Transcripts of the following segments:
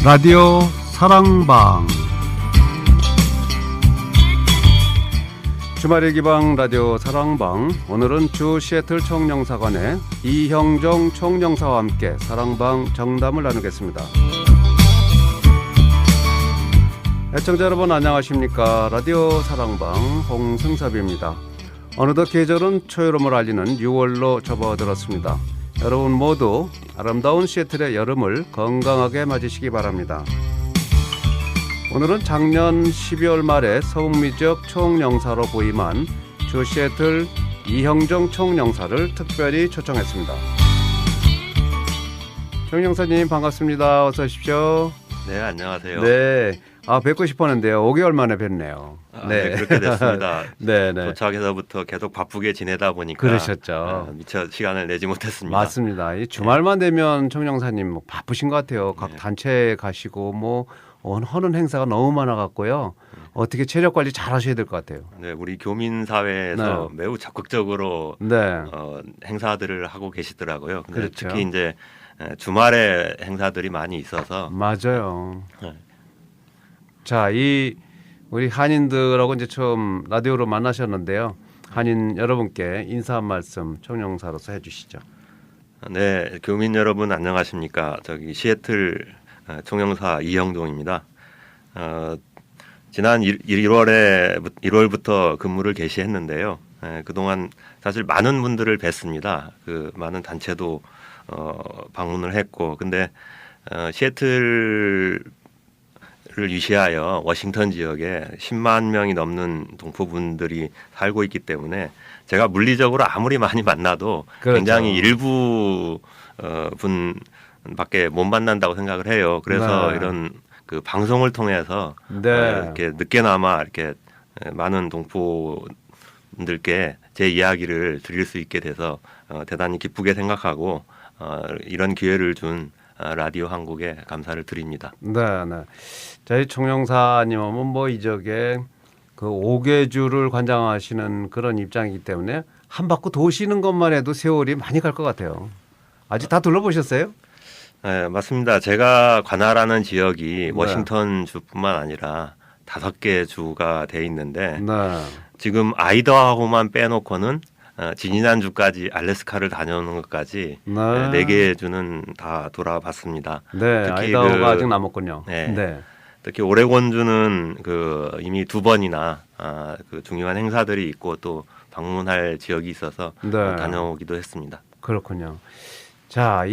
라디오 사랑방 주말의 기방 라디오 사랑방 오늘은 주 시애틀 총영사관의 이형종 총영사와 함께 사랑방 정담을 나누겠습니다. 애청자 여러분 안녕하십니까. 라디오 사랑방 홍승섭입니다. 어느덧 계절은 초여름을 알리는 6월로 접어들었습니다. 여러분 모두 아름다운 시애틀의 여름을 건강하게 맞으시기 바랍니다. 오늘은 작년 12월 말에 서북미적 총영사로 부임한 주 시애틀 이형종 총영사를 특별히 초청했습니다. 총영사님 반갑습니다. 어서 오십시오. 네, 안녕하세요. 네, 뵙고 싶었는데요. 5개월 만에 뵙네요. 네, 그렇게 됐습니다. 네. 도착해서부터 계속 바쁘게 지내다 보니까 그러셨죠. 미처 시간을 내지 못했습니다. 맞습니다. 이 주말만 되면 총영사님 바쁘신 것 같아요. 각 단체에 가시고 뭐 하는 행사가 너무 많아갖고요. 어떻게 체력 관리 잘 하셔야 될 것 같아요. 네, 우리 교민 사회에서 매우 적극적으로 행사들을 하고 계시더라고요. 근데 그렇죠. 특히 이제 주말에 행사들이 많이 있어서 맞아요. 네. 자, 우리 한인들하고 이제 처음 라디오로 만나셨는데요. 한인 여러분께 인사 한 말씀 총영사로서 해주시죠. 네, 교민 여러분 안녕하십니까. 저기 시애틀 총영사 이형종입니다. 지난 1월부터 근무를 개시했는데요. 그동안 사실 많은 분들을 뵀습니다. 그 많은 단체도 방문을 했고, 근데 시애틀을 위시하여 워싱턴 지역에 10만 명이 넘는 동포분들이 살고 있기 때문에 제가 물리적으로 아무리 많이 만나도 그렇죠. 굉장히 일부 분밖에 못 만난다고 생각을 해요. 그래서 이런 그 방송을 통해서 이렇게 늦게나마 이렇게 많은 동포분들께 제 이야기를 드릴 수 있게 돼서 대단히 기쁘게 생각하고 이런 기회를 준 라디오 한국에 감사를 드립니다. 네. 저희 총영사님은 뭐 이적에 그 5개주를 관장하시는 그런 입장이기 때문에 한 바퀴 도시는 것만 해도 세월이 많이 갈 것 같아요. 아직 다 둘러보셨어요? 네, 맞습니다. 제가 관할하는 지역이 워싱턴 주뿐만 아니라 5개 주가 돼 있는데 지금 아이다호만 빼놓고는 지지난주까지 알래스카를 다녀오는 것까지 4개의 주는 다 돌아봤습니다. 네, 특히 아이다호가 아직 남았군요. 네. 특히 오레곤주는 이미 2번이나 그 중요한 행사들이 있고 또 방문할 지역이 있어서 다녀오기도 했습니다. 그렇군요. 자,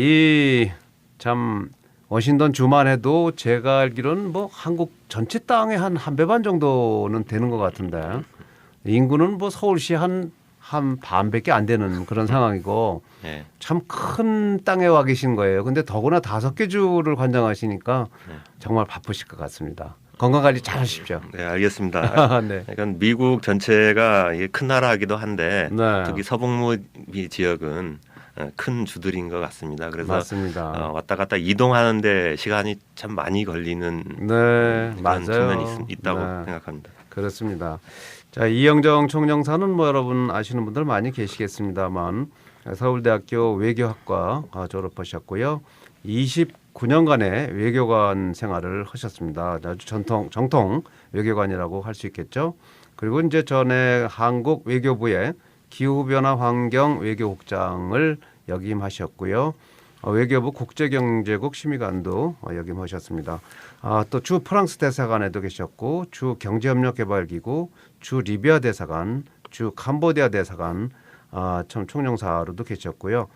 참 워싱턴 주만 해도 제가 알기로는 뭐 한국 전체 땅의 한 배 반 정도는 되는 것 같은데 인구는 뭐 서울시 한 반밖에 안 되는 그런 상황이고 참 큰 땅에 와 계신 거예요. 근데 더구나 5개 주를 관장하시니까 정말 바쁘실 것 같습니다. 건강관리 잘 하십시오. 네, 알겠습니다. 그러니까 미국 전체가 큰 나라이기도 한데 특히 서북미 지역은 큰 주들인 것 같습니다. 그래서 맞습니다. 왔다 갔다 이동하는데 시간이 참 많이 걸리는 그런 측면이 있다고 생각합니다. 그렇습니다. 자, 이형종 총영사는 뭐 여러분 아시는 분들 많이 계시겠습니다만 서울대학교 외교학과 졸업하셨고요. 29년간의 외교관 생활을 하셨습니다. 아주 정통 외교관이라고 할 수 있겠죠. 그리고 이제 전에 한국 외교부의 기후변화 환경 외교국장을 역임하셨고요. 외교부 국제경제국 심의관도 역임하셨습니다. 또 주 프랑스 대사관에도 계셨고 주 경제협력개발기구, 주 리비아 대사관, 주 캄보디아 대사관 참 총영사로도 계셨고요.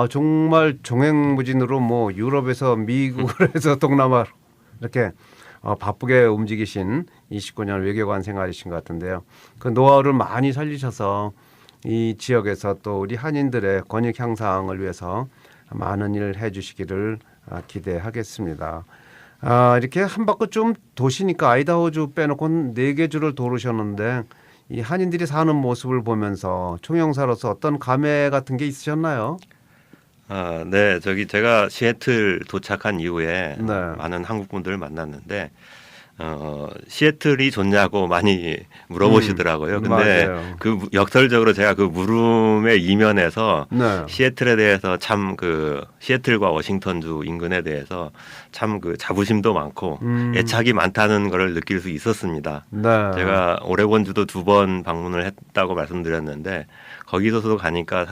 정말 종횡무진으로 뭐 유럽에서 미국에서 동남아로 이렇게 바쁘게 움직이신 29년 외교관 생활이신 것 같은데요. 그 노하우를 많이 살리셔서 이 지역에서 또 우리 한인들의 권익 향상을 위해서 많은 일을 해주시기를 기대하겠습니다. 이렇게 한 바퀴 좀 도시니까 아이다호주 빼놓고 4개 주를 도르셨는데 이 한인들이 사는 모습을 보면서 총영사로서 어떤 감회 같은 게 있으셨나요? 네, 제가 시애틀 도착한 이후에 많은 한국 분들을 만났는데 시애틀이 좋냐고 많이 물어보시더라고요. 근데 맞아요. 그 역설적으로 제가 그 물음의 이면에서 네. 시애틀에 대해서 참 그 시애틀과 워싱턴주 인근에 대해서 참 그 자부심도 많고 애착이 많다는 것을 느낄 수 있었습니다. 네. 제가 오레곤주도 2번 방문을 했다고 말씀드렸는데 거기서도 가니까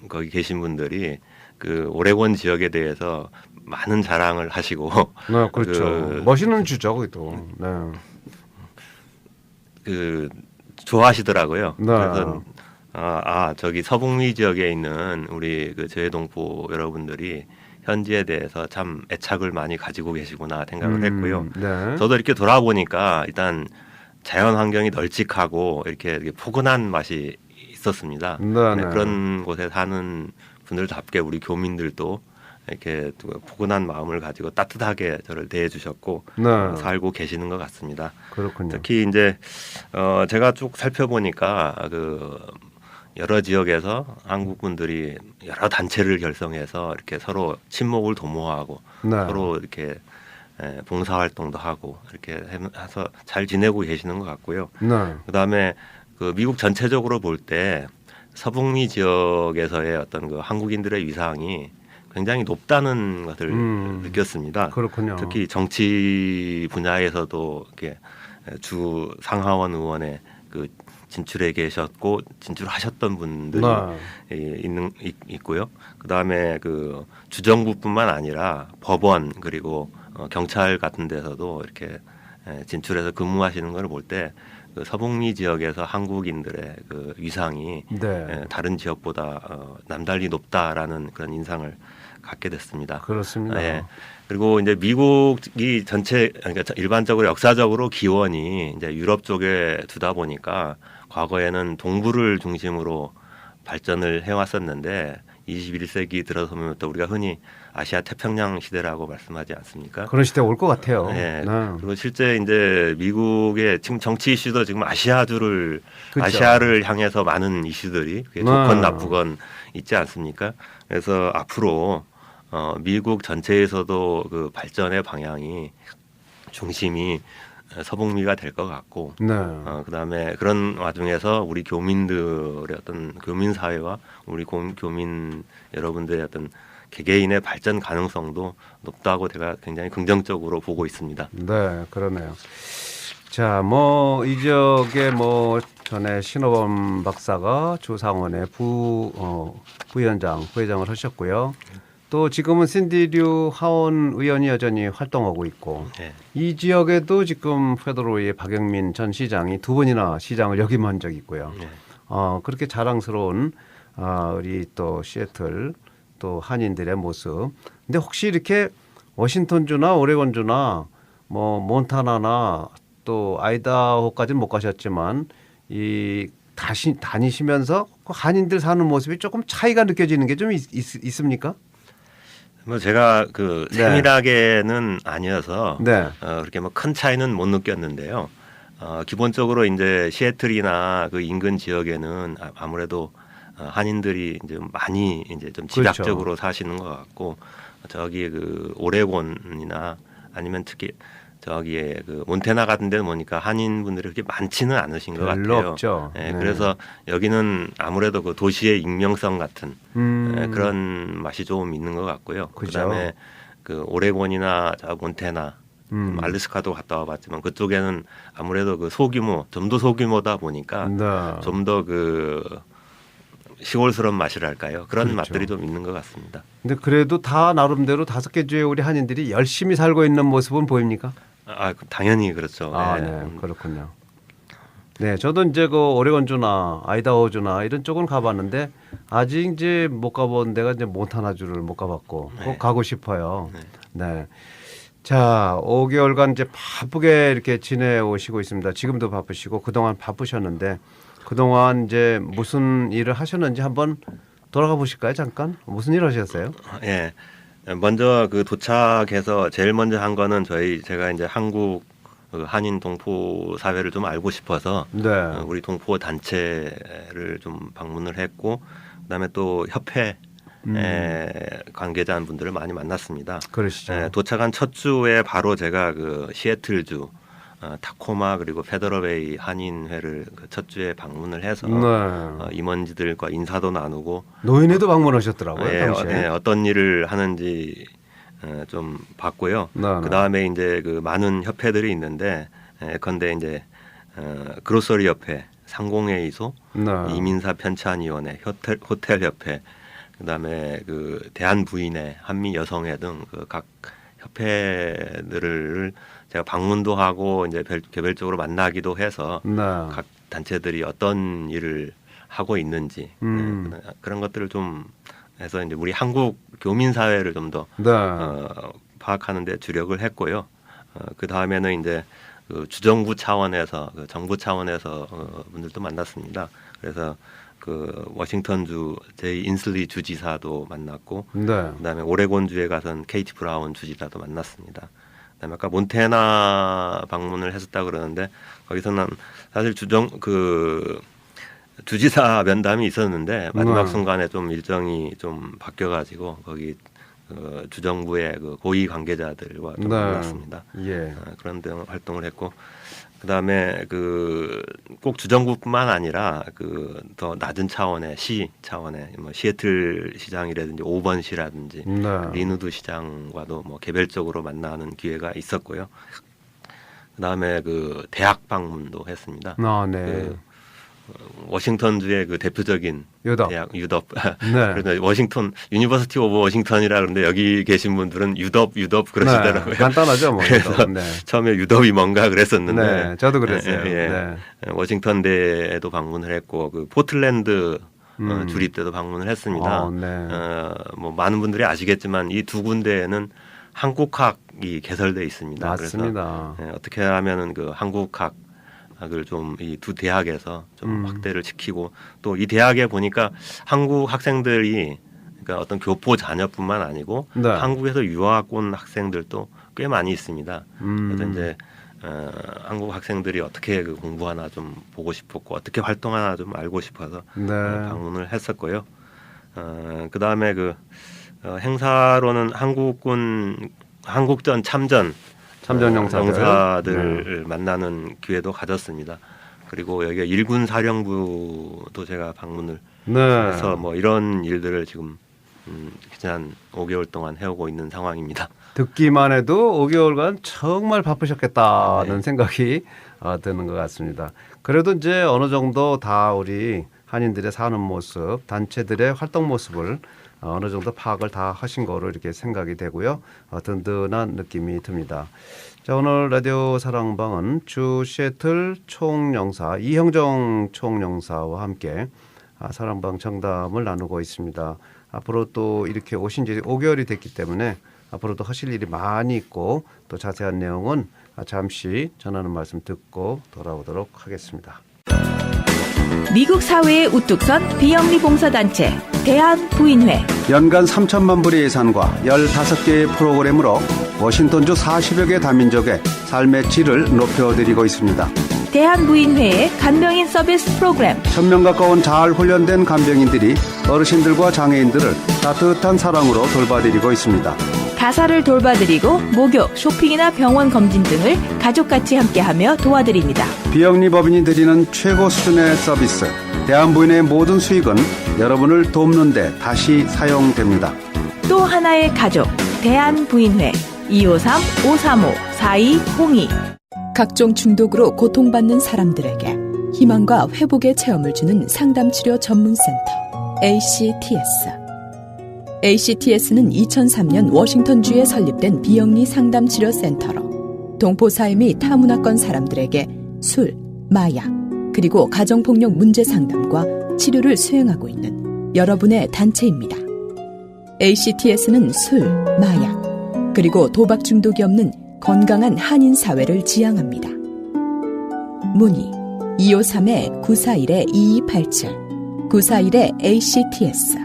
거기 계신 분들이 그 오레곤 지역에 대해서 많은 자랑을 하시고 네, 그렇죠. 그 멋있는 주죠, 거기도. 네. 그 좋아하시더라고요. 네. 그래서 저기 서북미 지역에 있는 우리 그 제동포 여러분들이 현지에 대해서 참 애착을 많이 가지고 계시구나 생각을 했고요. 네. 저도 이렇게 돌아보니까 일단 자연 환경이 널찍하고 이렇게 포근한 맛이 있었습니다. 네, 네. 그런 곳에 사는 분들답게 우리 교민들도 이렇게 포근한 마음을 가지고 따뜻하게 저를 대해 주셨고 네. 살고 계시는 것 같습니다. 그렇군요. 특히 이제 제가 쭉 살펴보니까 그 여러 지역에서 한국 분들이 여러 단체를 결성해서 이렇게 서로 친목을 도모하고 네. 서로 이렇게 봉사 활동도 하고 이렇게 해서 잘 지내고 계시는 것 같고요. 네. 그다음에 그 미국 전체적으로 볼 때 서북미 지역에서의 어떤 그 한국인들의 위상이 굉장히 높다는 것을 느꼈습니다. 그렇군요. 특히 정치 분야에서도 이렇게 주 상하원 의원에 그 진출해 계셨고 진출하셨던 분들이 있고요. 그다음에 그 주정부뿐만 아니라 법원 그리고 경찰 같은 데서도 이렇게 진출해서 근무하시는 걸 볼 때 그 서북미 지역에서 한국인들의 그 위상이 네. 다른 지역보다 남달리 높다라는 그런 인상을 갖게 됐습니다. 그렇습니다. 예. 그리고 이제 미국이 그러니까 일반적으로 역사적으로 기원이 이제 유럽 쪽에 두다 보니까 과거에는 동부를 중심으로 발전을 해왔었는데 21세기 들어서면 또 우리가 흔히 아시아 태평양 시대라고 말씀하지 않습니까? 그런 시대 올 것 같아요. 네. 네. 그리고 실제 이제 미국의 지금 정치 이슈도 지금 그렇죠. 아시아를 향해서 많은 이슈들이 그게 좋건 나쁘건 있지 않습니까? 그래서 앞으로 미국 전체에서도 그 발전의 방향이 중심이 서북미가 될 것 같고, 네. 그다음에 그런 와중에서 우리 교민들의 어떤 교민 사회와 우리 교민 여러분들의 어떤 개개인의 발전 가능성도 높다고 제가 굉장히 긍정적으로 보고 있습니다. 네, 그러네요. 자, 뭐 이 지역에 뭐 전에 신호범 박사가 조상원의 부회장을 하셨고요. 또 지금은 신디류 하원 의원이 여전히 활동하고 있고 네. 이 지역에도 지금 페드로의 박영민 전 시장이 2번이나 시장을 역임한 적이 있고요. 네. 그렇게 자랑스러운 우리 또 시애틀 또 한인들의 모습. 근데 혹시 이렇게 워싱턴주나 오레곤주나 뭐 몬타나나 또 아이다호까지는 못 가셨지만 이 다니시면서 한인들 사는 모습이 조금 차이가 느껴지는 게 좀 있습니까? 뭐 제가 그 세밀하게는 아니어서 네. 그렇게 뭐 큰 차이는 못 느꼈는데요. 기본적으로 이제 시애틀이나 그 인근 지역에는 아무래도 한인들이 이제 많이 이제 좀 집약적으로 사시는 것 같고 저기 그 오레곤이나 아니면 특히 저기에 그 몬태나 같은 데는 보니까 한인 분들이 그렇게 많지는 않으신 것 별로 같아요. 없죠. 네, 그래서 여기는 아무래도 그 도시의 익명성 같은 그런 맛이 좀 있는 것 같고요. 그다음에 그 오레곤이나 몬태나 알래스카도 갔다 와봤지만 그쪽에는 아무래도 그 좀 더 소규모다 보니까 좀 더 그 시골스러운 맛이랄까요? 그런 맛들이 좀 있는 것 같습니다. 근데 그래도 다 나름대로 5개 주의 우리 한인들이 열심히 살고 있는 모습은 보입니까? 당연히 그렇죠. 네, 그렇군요. 네, 저도 이제 그 오레곤주나 아이다호주나 이런 쪽은 가봤는데 아직 이제 못 가본 데가 이제 몬타나주를 못 가봤고 꼭 가고 싶어요. 네. 자, 5개월간 이제 바쁘게 이렇게 지내오시고 있습니다. 지금도 바쁘시고 그동안 바쁘셨는데 그동안 이제 무슨 일을 하셨는지 한번 돌아가 보실까요? 잠깐. 무슨 일 하셨어요? 예. 먼저 그 도착해서 제일 먼저 한 거는 제가 이제 한국 한인 동포 사회를 좀 알고 싶어서 우리 동포 단체를 좀 방문을 했고 그다음에 또 협회 관계자분들을 많이 만났습니다. 그러시죠. 도착한 첫 주에 바로 제가 그 시애틀주 타코마 그리고 페더러웨이 한인회를 그 첫 주에 방문을 해서 임원지들과 인사도 나누고 노인회도 방문하셨더라고요. 당시에. 네, 어떤 일을 하는지 좀 봤고요. 그 다음에 이제 그 많은 협회들이 있는데 예컨대 이제 그로서리 협회, 상공회의소, 이민사 편찬위원회, 호텔 협회, 그다음에 그 대한부인회, 한미 여성회 등 그 각 협회들을 제가 방문도 하고 이제 개별적으로 만나기도 해서 각 단체들이 어떤 일을 하고 있는지 그런 것들을 좀 해서 이제 우리 한국 교민 사회를 좀 더 파악하는 데 주력을 했고요. 그 다음에는 이제 그 주정부 차원에서 그 정부 차원에서 분들도 만났습니다. 그래서 그 워싱턴주 제 인슬리 주지사도 만났고, 그다음에 오레곤주에 가선 케이티 브라운 주지사도 만났습니다. 그다음에 아까 몬태나 방문을 했었다 그러는데 거기서는 사실 주지사 면담이 있었는데 마지막 순간에 좀 일정이 좀 바뀌어가지고 거기 주정부의 그 고위 관계자들과 좀 만났습니다. 그런 등 활동을 했고, 그다음에 그 꼭 주정부뿐만 아니라 그 더 낮은 차원의 시 차원의 뭐 시애틀 시장이라든지 5번 시라든지 리누드 시장과도 뭐 개별적으로 만나는 기회가 있었고요. 그다음에 그 대학 방문도 했습니다. 그 워싱턴주의 그 대표적인 대학 유덥. 그래서 워싱턴 유니버시티 오브 워싱턴이라 그러는데 여기 계신 분들은 유덥 그러시더라고요. 간단하죠, 뭐. 그래서 처음에 유덥이 뭔가 그랬었는데. 저도 그랬어요. 워싱턴대에도 방문을 했고 그 포틀랜드 주립대도 방문을 했습니다. 뭐 많은 분들이 아시겠지만 이 두 군데에는 한국학이 개설돼 있습니다. 맞습니다. 그래서 어떻게 하면은 그 한국학 을 좀 이 두 대학에서 좀 확대를 시키고 또 이 대학에 보니까 한국 학생들이 그러니까 어떤 교포 자녀뿐만 아니고 한국에서 유학 온 학생들도 꽤 많이 있습니다. 그래서 이제 한국 학생들이 어떻게 그 공부하나 좀 보고 싶었고 어떻게 활동하나 좀 알고 싶어서 방문을 했었고요. 그 다음에 그 행사로는 한국전 참전 용사들을 만나는 기회도 가졌습니다. 그리고 여기가 일군 사령부도 제가 방문을 해서 뭐 이런 일들을 지금 지난 5개월 동안 해오고 있는 상황입니다. 듣기만 해도 5개월간 정말 바쁘셨겠다는 생각이 드는 것 같습니다. 그래도 이제 어느 정도 다 우리 한인들의 사는 모습, 단체들의 활동 모습을 어느 정도 파악을 다 하신 거로 이렇게 생각이 되고요. 든든한 느낌이 듭니다. 자, 오늘 라디오 사랑방은 주 시애틀 총영사 이형정 총영사와 함께 사랑방 정담을 나누고 있습니다. 앞으로 또 이렇게 오신 지 5개월이 됐기 때문에 앞으로도 하실 일이 많이 있고 또 자세한 내용은 잠시 전하는 말씀 듣고 돌아오도록 하겠습니다. 미국 사회의 우뚝 선 비영리 봉사단체 대한부인회 연간 3천만 불의 예산과 15개의 프로그램으로 워싱턴주 40여 개 다민족의 삶의 질을 높여드리고 있습니다. 대한부인회의 간병인 서비스 프로그램 1000명 가까운 잘 훈련된 간병인들이 어르신들과 장애인들을 따뜻한 사랑으로 돌봐드리고 있습니다. 가사를 돌봐드리고 목욕, 쇼핑이나 병원 검진 등을 가족같이 함께하며 도와드립니다. 비영리 법인이 드리는 최고 수준의 서비스 대한부인의 모든 수익은 여러분을 돕는 데 다시 사용됩니다. 또 하나의 가족 대한부인회 253-535-4202 각종 중독으로 고통받는 사람들에게 희망과 회복의 체험을 주는 상담치료 전문센터 ACTS. ACTS는 2003년 워싱턴주에 설립된 비영리 상담치료센터로 동포사회 및 타문화권 사람들에게 술, 마약, 그리고 가정폭력 문제 상담과 치료를 수행하고 있는 여러분의 단체입니다. ACTS는 술, 마약, 그리고 도박 중독이 없는 건강한 한인 사회를 지향합니다. 문의 253-941-2287 941-ACTS.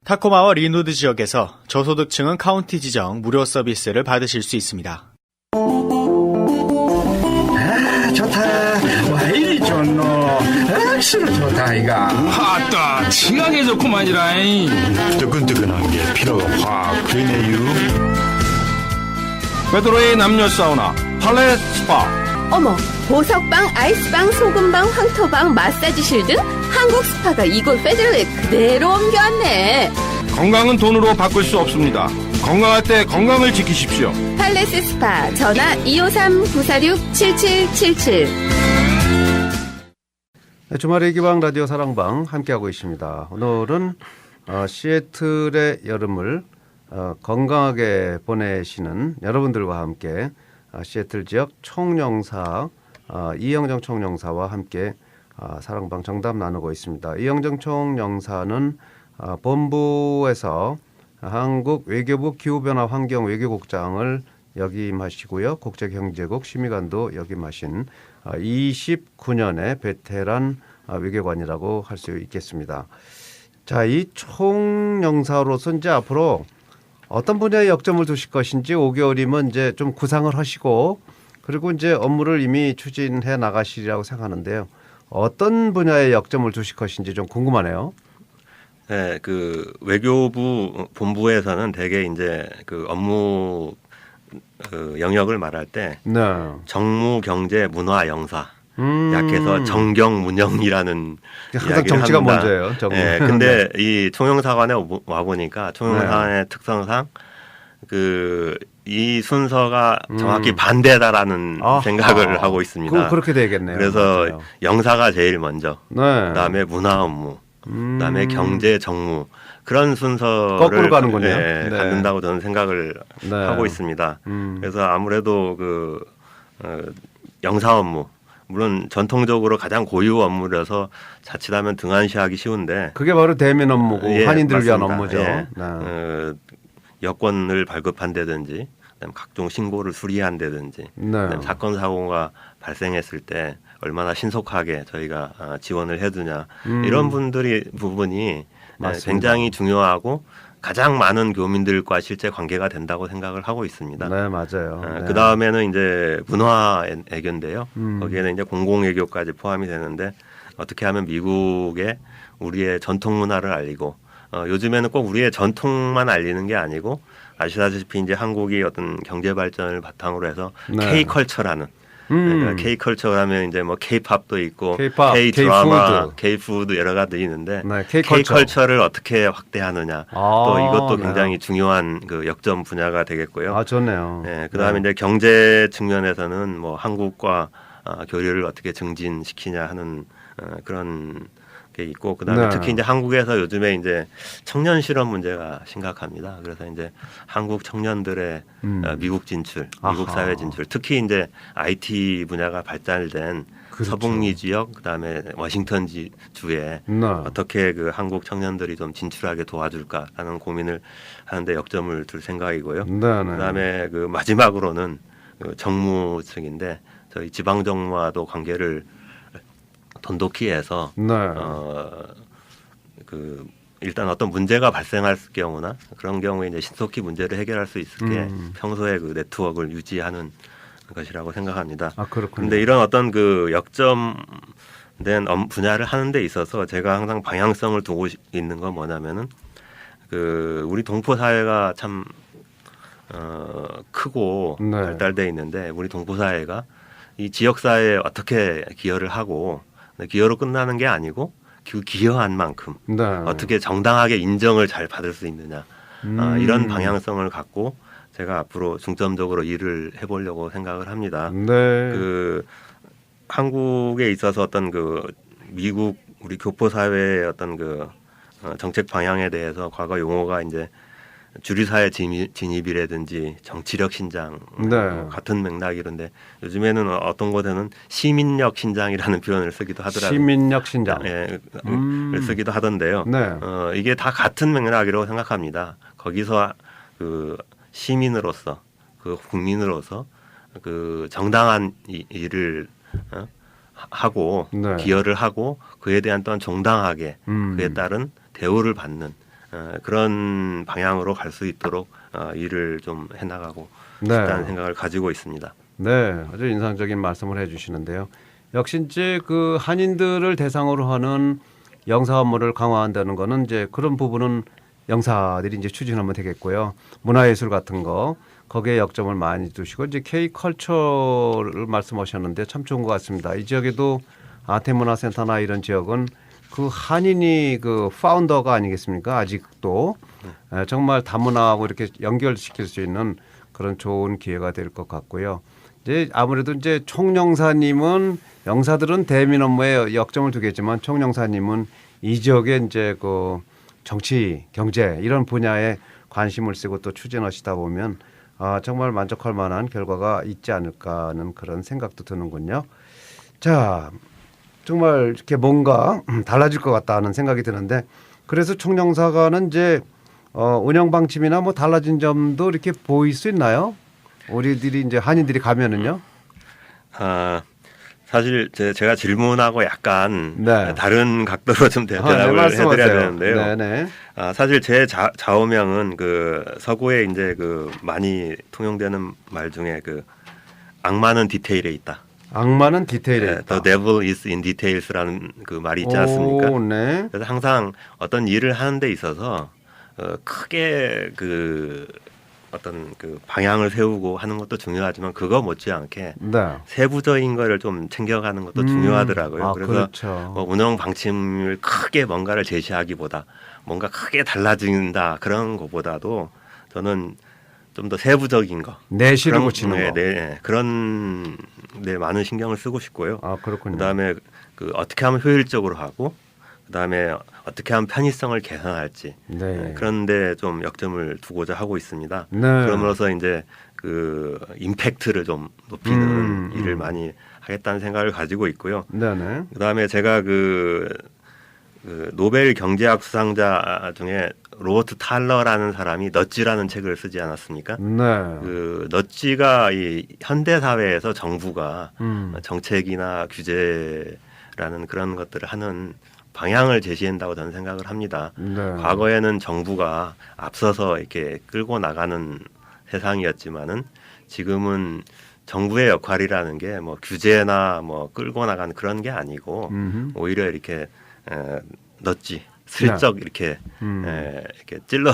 타코마와 리누드 지역에서 저소득층은 카운티 지정 무료 서비스를 받으실 수 있습니다. 좋다. 와 이리 좋노. 확실히 좋다 이가. 아따 치약이 좋구만이라잉. 뜨끈뜨끈한 게 피로가 확 풀리네요. 베드로의 남녀 사우나 팔레 스파. 어머, 보석방, 아이스방, 소금방, 황토방, 마사지실 등 한국 스파가 이곳 페드로에 그대로 옮겨왔네. 건강은 돈으로 바꿀 수 없습니다. 건강할 때 건강을 지키십시오. 팔레스 스파 전화 253-946-7777. 주말의 기방 라디오 사랑방 함께하고 있습니다. 오늘은 시애틀의 여름을 건강하게 보내시는 여러분들과 함께 시애틀 지역 총영사 이영정 총영사와 함께 사랑방 정답 나누고 있습니다. 이영정 총영사는 본부에서 한국 외교부 기후변화 환경 외교국장을 역임하시고요. 국제경제국 심의관도 역임하신 29년의 베테랑 외교관이라고 할 수 있겠습니다. 자, 이 총영사로서 이제 앞으로 어떤 분야에 역점을 두실 것인지 5개월이면 이제 좀 구상을 하시고 그리고 이제 업무를 이미 추진해 나가시리라고 생각하는데요. 어떤 분야에 역점을 두실 것인지 좀 궁금하네요. 네, 그 외교부 본부에서는 대개 이제 그 업무 그 영역을 말할 때 네. 정무, 경제, 문화, 영사 약해서 정경문영이라는 항상 정치가 먼저예요. 정무. 네, 근데 이 총영사관에 와 보니까 총영사관의 특성상 그 이 순서가 정확히 반대다라는 생각을 하고 있습니다. 그렇게 되겠네요. 그래서 맞아요. 영사가 제일 먼저, 네. 그다음에 문화 업무, 그다음에 경제 정무 그런 순서를 거꾸로 가는군요. 네, 네. 갖는다고 저는 생각을 네. 하고 있습니다. 그래서 아무래도 그 영사 업무 물론 전통적으로 가장 고유 업무라서 자칫하면 등한시하기 쉬운데 그게 바로 대면 업무고 예, 한인들을 위한 맞습니다. 업무죠. 예. 네. 여권을 발급한다든지 그다음에 각종 신고를 수리한다든지 네. 그다음에 사건 사고가 발생했을 때 얼마나 신속하게 저희가 지원을 해두냐 이런 부분이 맞습니다. 굉장히 중요하고 가장 많은 교민들과 실제 관계가 된다고 생각을 하고 있습니다. 네, 맞아요. 네. 그 다음에는 이제 문화 애교인데요. 거기에는 이제 공공애교까지 포함이 되는데 어떻게 하면 미국에 우리의 전통 문화를 알리고 요즘에는 꼭 우리의 전통만 알리는 게 아니고 아시다시피 이제 한국이 어떤 경제 발전을 바탕으로 해서 네. K컬처라는 그러니까 K컬처 하면 이제 뭐 K팝도 있고 K-팝, K-드라마, K-푸드 여러 가지 있는데 네, K컬처. K컬처를 어떻게 확대하느냐 또 이것도 굉장히 네. 중요한 그 역점 분야가 되겠고요. 아, 좋네요. 네, 그다음에 이제 경제 측면에서는 뭐 한국과 교류를 어떻게 증진시키냐 하는 그런 게 있고 그다음에 네. 특히 이제 한국에서 요즘에 이제 청년 실업 문제가 심각합니다. 그래서 이제 한국 청년들의 미국 진출, 미국 아하. 사회 진출, 특히 이제 IT 분야가 발달된 그렇죠. 서북미 지역 그다음에 워싱턴 주에 네. 어떻게 그 한국 청년들이 좀 진출하게 도와줄까라는 고민을 하는데 역점을 둘 생각이고요. 네, 네. 그다음에 그 마지막으로는 그 정무 측인데 저희 지방 정무와도 관계를 돈독히 해서 네. 그 일단 어떤 문제가 발생할 경우나 그런 경우에 이제 신속히 문제를 해결할 수 있게 평소에 그 네트워크를 유지하는 것이라고 생각합니다. 아, 그렇군요. 그런데 이런 어떤 그 역점된 분야를 하는 데 있어서 제가 항상 방향성을 두고 있는 건 뭐냐면은 그 우리 동포 사회가 참 크고 네. 발달돼 있는데 우리 동포 사회가 이 지역 사회에 어떻게 기여를 하고 기여로 끝나는 게 아니고 그 기여한 만큼 네. 어떻게 정당하게 인정을 잘 받을 수 있느냐 이런 방향성을 갖고 제가 앞으로 중점적으로 일을 해보려고 생각을 합니다. 네. 그 한국에 있어서 어떤 그 미국 우리 교포 사회의 어떤 그 정책 방향에 대해서 과거 용어가 이제 주류사회 진입이라든지 정치력 신장 네. 같은 맥락이런데 요즘에는 어떤 곳에는 시민력 신장이라는 표현을 쓰기도 하더라고요. 시민력 신장. 예, 쓰기도 하던데요. 네. 이게 다 같은 맥락이라고 생각합니다. 거기서 그 시민으로서 그 국민으로서 그 정당한 일을 하고 네. 기여를 하고 그에 대한 또한 정당하게 그에 따른 대우를 받는 그런 방향으로 갈 수 있도록 일을 좀 해나가고 싶다는 생각을 가지고 있습니다. 네, 아주 인상적인 말씀을 해주시는데요. 역시 이제 그 한인들을 대상으로 하는 영사 업무를 강화한다는 거는 이제 그런 부분은 영사들이 이제 추진하면 되겠고요. 문화예술 같은 거, 거기에 역점을 많이 두시고 이제 K컬처를 말씀하셨는데 참 좋은 것 같습니다. 이 지역에도 아태문화센터나 이런 지역은 그 한인이 그 파운더가 아니겠습니까? 아직도 정말 다문화하고 이렇게 연결시킬 수 있는 그런 좋은 기회가 될 것 같고요. 이제 아무래도 이제 총영사님은 영사들은 대민 업무에 역점을 두겠지만 총영사님은 이 지역에 이제 그 정치, 경제 이런 분야에 관심을 쓰고 또 추진하시다 보면 정말 만족할 만한 결과가 있지 않을까 하는 그런 생각도 드는군요. 자, 정말 이렇게 뭔가 달라질 것 같다 하는 생각이 드는데 그래서 총영사관은 이제 운영 방침이나 뭐 달라진 점도 이렇게 보일 수 있나요? 우리들이 이제 한인들이 가면은요. 사실 제가 질문하고 약간 다른 각도로 좀 대답을 해드려야 되는데요. 네네. 사실 제 좌우명은 그 서구에 이제 그 많이 통용되는 말 중에 그 악마는 디테일에 있다. 악마는 디테일에 있다. The devil is in details라는 그 말이 있지 않습니까? 네. 그래서 항상 어떤 일을 하는 데 있어서 크게 그 어떤 그 방향을 세우고 하는 것도 중요하지만 그거 못지않게 세부적인 거를 좀 챙겨가는 것도 중요하더라고요. 그래서 그렇죠. 뭐 운영 방침을 크게 뭔가를 제시하기보다 뭔가 크게 달라진다 그런 것보다도 저는 좀 더 세부적인 거, 내실을 고치는 거, 그런 데 많은 신경을 쓰고 싶고요. 그렇군요. 그다음에 그 어떻게 하면 효율적으로 하고, 그다음에 어떻게 하면 편의성을 개선할지 그런데 좀 역점을 두고자 하고 있습니다. 그러므로서 이제 그 임팩트를 좀 높이는 일을 많이 하겠다는 생각을 가지고 있고요. 그다음에 제가 그 노벨 경제학 수상자 중에 로버트 탈러라는 사람이 넛지라는 책을 쓰지 않았습니까? 그 넛지가 이 현대 사회에서 정부가 정책이나 규제라는 그런 것들을 하는 방향을 제시한다고 저는 생각을 합니다. 과거에는 정부가 앞서서 이렇게 끌고 나가는 세상이었지만은 지금은 정부의 역할이라는 게 뭐 규제나 뭐 끌고 나가는 그런 게 아니고 오히려 이렇게 넛지 슬쩍 이렇게 이렇게 찔러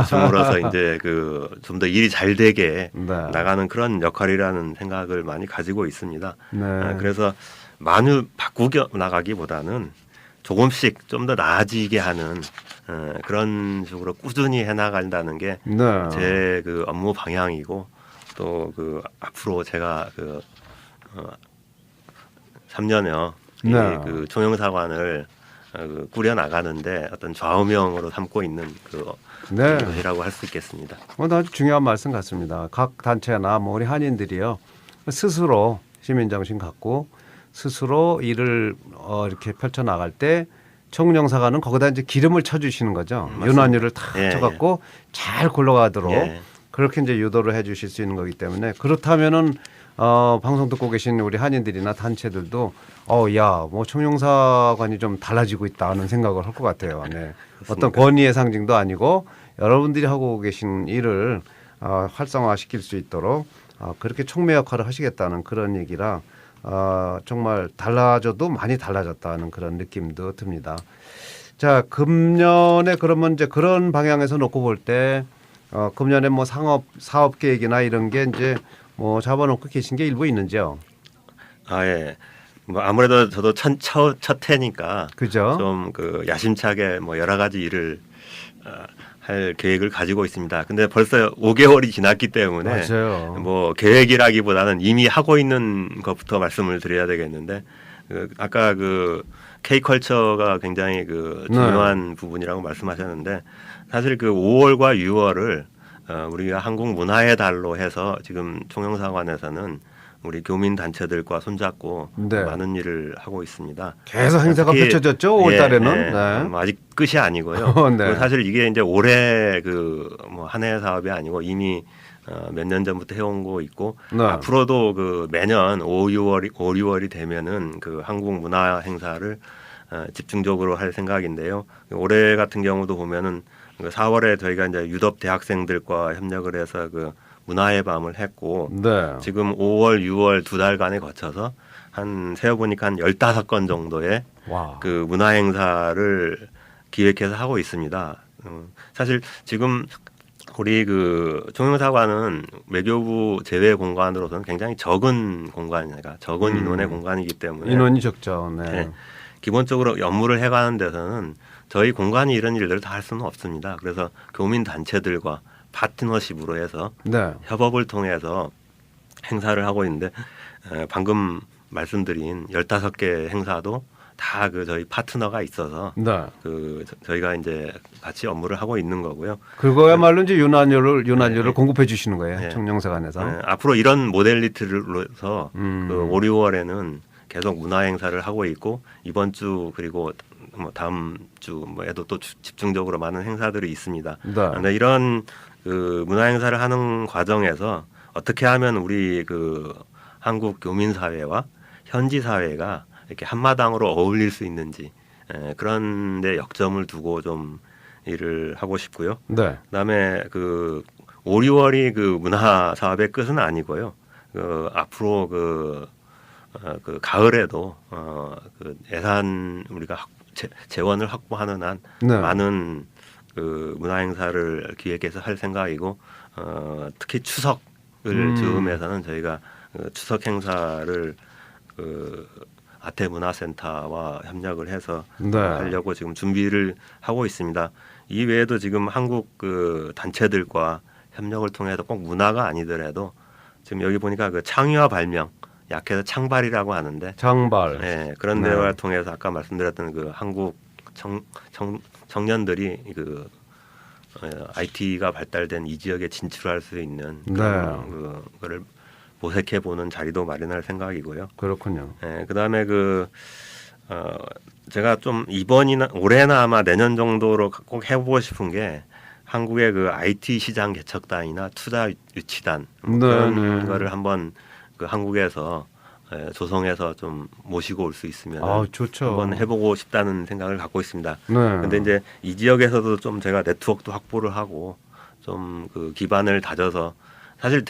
줌으로써 이제 그 좀 더 일이 잘 되게 나가는 그런 역할이라는 생각을 많이 가지고 있습니다. 그래서 많이 바꾸겨 나가기보다는 조금씩 좀 더 나아지게 하는 그런 식으로 꾸준히 해나간다는 게 제 그 업무 방향이고 또 그 앞으로 제가 그 3년여 그 총영사관을 꾸려 나가는데 어떤 좌우명으로 삼고 있는 것이라고 할 수 있겠습니다. 아주 중요한 말씀 같습니다. 각 단체나 뭐 우리 한인들이요 스스로 시민정신 갖고 스스로 일을 이렇게 펼쳐 나갈 때 총영사관은 거기다 이제 기름을 쳐주시는 거죠. 윤활유를 다 쳐갖고 잘 굴러가도록 그렇게 이제 유도를 해주실 수 있는 거기 때문에 그렇다면은 방송 듣고 계신 우리 한인들이나 단체들도 뭐 총영사관이 좀 달라지고 있다는 생각을 할 것 같아요. 어떤 권위의 상징도 아니고 여러분들이 하고 계신 일을 활성화시킬 수 있도록 그렇게 촉매 역할을 하시겠다는 그런 얘기라 정말 달라져도 많이 달라졌다는 그런 느낌도 듭니다. 자, 금년에 그러면 이제 그런 방향에서 놓고 볼 때 금년에 뭐 사업 계획이나 이런 게 이제 뭐 잡아놓고 계신 게 일부 있는지요? 예. 뭐 아무래도 저도 첫 해니까 그죠? 좀 그 야심차게 뭐 여러 가지 일을 할 계획을 가지고 있습니다. 근데 벌써 5개월이 지났기 때문에 뭐 계획이라기보다는 이미 하고 있는 것부터 말씀을 드려야 되겠는데 아까 그 K컬처가 굉장히 그 중요한 부분이라고 말씀하셨는데 사실 그 5월과 6월을 우리가 한국 문화의 달로 해서 지금 총영사관에서는 우리 교민 단체들과 손잡고 많은 일을 하고 있습니다. 계속 행사가 펼쳐졌죠, 5월 달에는. 아직 끝이 아니고요. 사실 이게 이제 올해 그 뭐 한 해 사업이 아니고 이미 몇 년 전부터 해온 거 있고 앞으로도 그 매년 5, 6월이 되면은 그 한국 문화 행사를 집중적으로 할 생각인데요. 올해 같은 경우도 보면은 4월에 저희가 이제 유럽 대학생들과 협력을 해서 그 문화의 밤을 했고 지금 5월, 6월 두 달간에 거쳐서 한 세어보니까 한 15건 정도의 그 문화 행사를 기획해서 하고 있습니다. 사실 지금 우리 그 총영사관은 외교부 제외 공간으로서는 굉장히 적은 공간이니까 적은 인원의 공간이기 때문에 인원이 적죠. 네. 네. 기본적으로 업무를 해가는 데서는 저희 공간이 이런 일들을 다 할 수는 없습니다. 그래서 교민 단체들과 파트너십으로 해서 네. 협업을 통해서 행사를 하고 있는데 방금 말씀드린 15개 행사도 다 그 저희 파트너가 있어서 네. 그 저희가 이제 같이 업무를 하고 있는 거고요. 그거야말로 이제 윤활유를 네. 공급해 주시는 거예요. 네. 청령사관에서. 네, 앞으로 이런 모델리티로서 그 5, 6월에는 계속 문화 행사를 하고 있고 이번 주 그리고 뭐 다음 주에도 또 집중적으로 많은 행사들이 있습니다. 네. 그런데 이런 그 문화 행사를 하는 과정에서 어떻게 하면 우리 그 한국 교민 사회와 현지 사회가 이렇게 한마당으로 어울릴 수 있는지 그런데 역점을 두고 좀 일을 하고 싶고요. 네. 그다음에 그 5, 6월이 그 문화 사업의 끝은 아니고요. 그 앞으로 그 가을에도 그 예산 우리가 재원을 확보하는 한 네. 많은 그 문화 행사를 기획해서 할 생각이고 특히 추석을 즈음해서는 저희가 그 추석 행사를 그 아태문화센터와 협력을 해서 네. 하려고 지금 준비를 하고 있습니다. 이 외에도 지금 한국 그 단체들과 협력을 통해서 꼭 문화가 아니더라도 지금 여기 보니까 그 창의와 발명 약해서 창발이라고 하는데 장발. 네, 그런 네. 대화를 통해서 아까 말씀드렸던 그 한국 청년들이 그 IT가 발달된 이 지역에 진출할 수 있는 그런 그거를 모색해 보는 자리도 마련할 생각이고요. 그렇군요. 네, 그다음에 제가 좀 이번이나 올해나 아마 내년 정도로 꼭 해보고 싶은 게 한국의 그 IT 시장 개척단이나 투자 유치단 그런 거를 한번 그 한국에서 조성해서 좀 모시고 올 수 있으면 좋죠. 한번 해보고 싶다는 생각을 갖고 있습니다. 네. 근데 이제 이 지역에서도 좀 제가 네트워크도 확보를 하고 좀 그 기반을 다져서 사실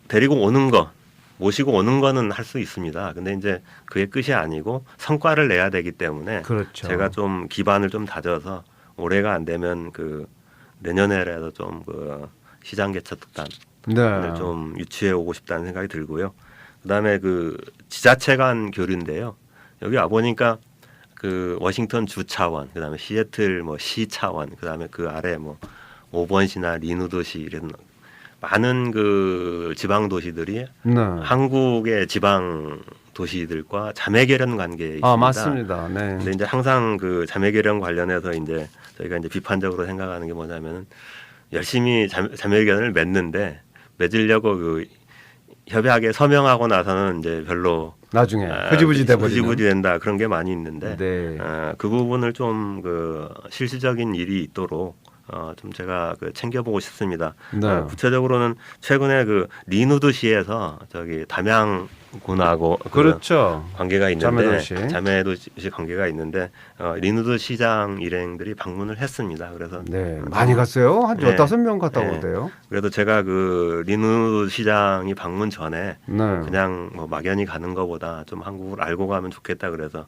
데리고 오는 거 모시고 오는 거는 할 수 있습니다. 근데 이제 그게 끝이 아니고 성과를 내야 되기 때문에 그렇죠. 제가 좀 기반을 좀 다져서 올해가 안 되면 그 내년에라도 좀 그 시장 개척단을 네. 좀 유치해 오고 싶다는 생각이 들고요. 그다음에 그 지자체 간 교류인데요. 여기 와 보니까 그 워싱턴 주 차원, 그다음에 시애틀 뭐 시 차원, 그다음에 그 아래 뭐 오번시나 리누드시 이런 많은 그 지방 도시들이 네. 한국의 지방 도시들과 자매 결연 관계에 있습니다. 맞습니다. 네. 근데 이제 항상 그 자매 결연 관련해서 이제 저희가 이제 비판적으로 생각하는 게 뭐냐면은 열심히 자매 결연을 맺는데 맺으려고 그 협약에 서명하고 나서는 이제 별로 나중에 흐지부지 돼버리는. 흐지부지 된다 그런 게 많이 있는데 네. 그 부분을 좀 그 실질적인 일이 있도록 좀 제가 그 챙겨보고 싶습니다. 네. 구체적으로는 최근에 그 리누드시에서 저기 담양군하고 그렇죠. 관계가 있는데 자매도시 관계가 있는데 리누드 시장 일행들이 방문을 했습니다. 그래서 네, 많이 갔어요. 한 네. 15명 갔다 네. 오대요. 그래도 제가 그 리누드 시장이 방문 전에 네. 그냥 뭐 막연히 가는 것보다 좀 한국을 알고 가면 좋겠다 그래서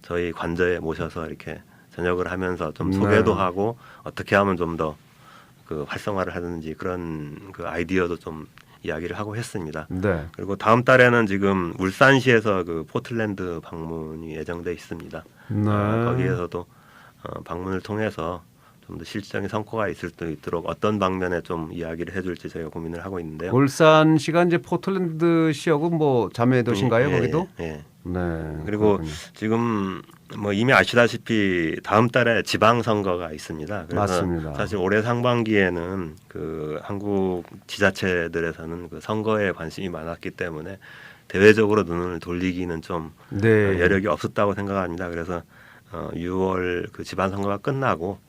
저희 관저에 모셔서 이렇게 저녁을 하면서 좀 소개도 하고 어떻게 하면 좀 더 그 활성화를 하는지 그런 그 아이디어도 좀 이야기를 하고 했습니다. 네. 그리고 다음 달에는 지금 울산시에서 그 포틀랜드 방문이 예정돼 있습니다. 네. 거기에서도 방문을 통해서 좀 더 실질적인 성과가 있을 수 있도록 어떤 방면에 좀 이야기를 해줄지 저희가 고민을 하고 있는데요. 울산시가 이제 포틀랜드 시하고 뭐 자매 도시인가요? 거기도? 예. 네. 그리고 그렇군요. 지금 뭐 이미 아시다시피 다음 달에 지방선거가 있습니다. 그래서 맞습니다. 사실 올해 상반기에는 그 한국 지자체들에서는 그 선거에 관심이 많았기 때문에 대외적으로 눈을 돌리기는 좀 네. 여력이 없었다고 생각합니다. 그래서 6월 그 지방선거가 끝나고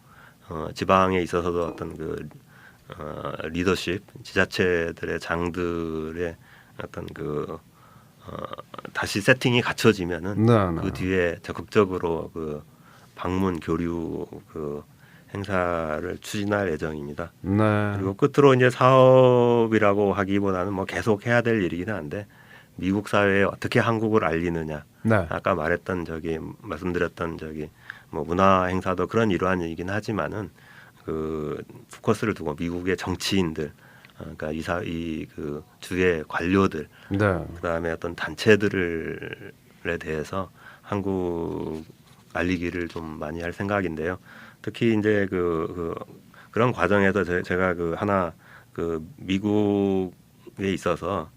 지방에 있어서도 어떤 그 리더십 지자체들의 장들의 어떤 그 다시 세팅이 갖춰지면은 그 뒤에 적극적으로 그 방문 교류 그 행사를 추진할 예정입니다. 네. 그리고 끝으로 이제 사업이라고 하기보다는 뭐 계속 해야 될 일이긴 한데 미국 사회에 어떻게 한국을 알리느냐. 네. 아까 말했던 말씀드렸던 뭐 문화 행사도 그런 일환이긴 하지만은 그 포커스를 두고 미국의 정치인들, 그러니까 그 주의 관료들, 네. 그다음에 어떤 단체들에 대해서 한국 알리기를 좀 많이 할 생각인데요. 특히 이제 그런 과정에서 제가 그 하나 그 미국에 있어서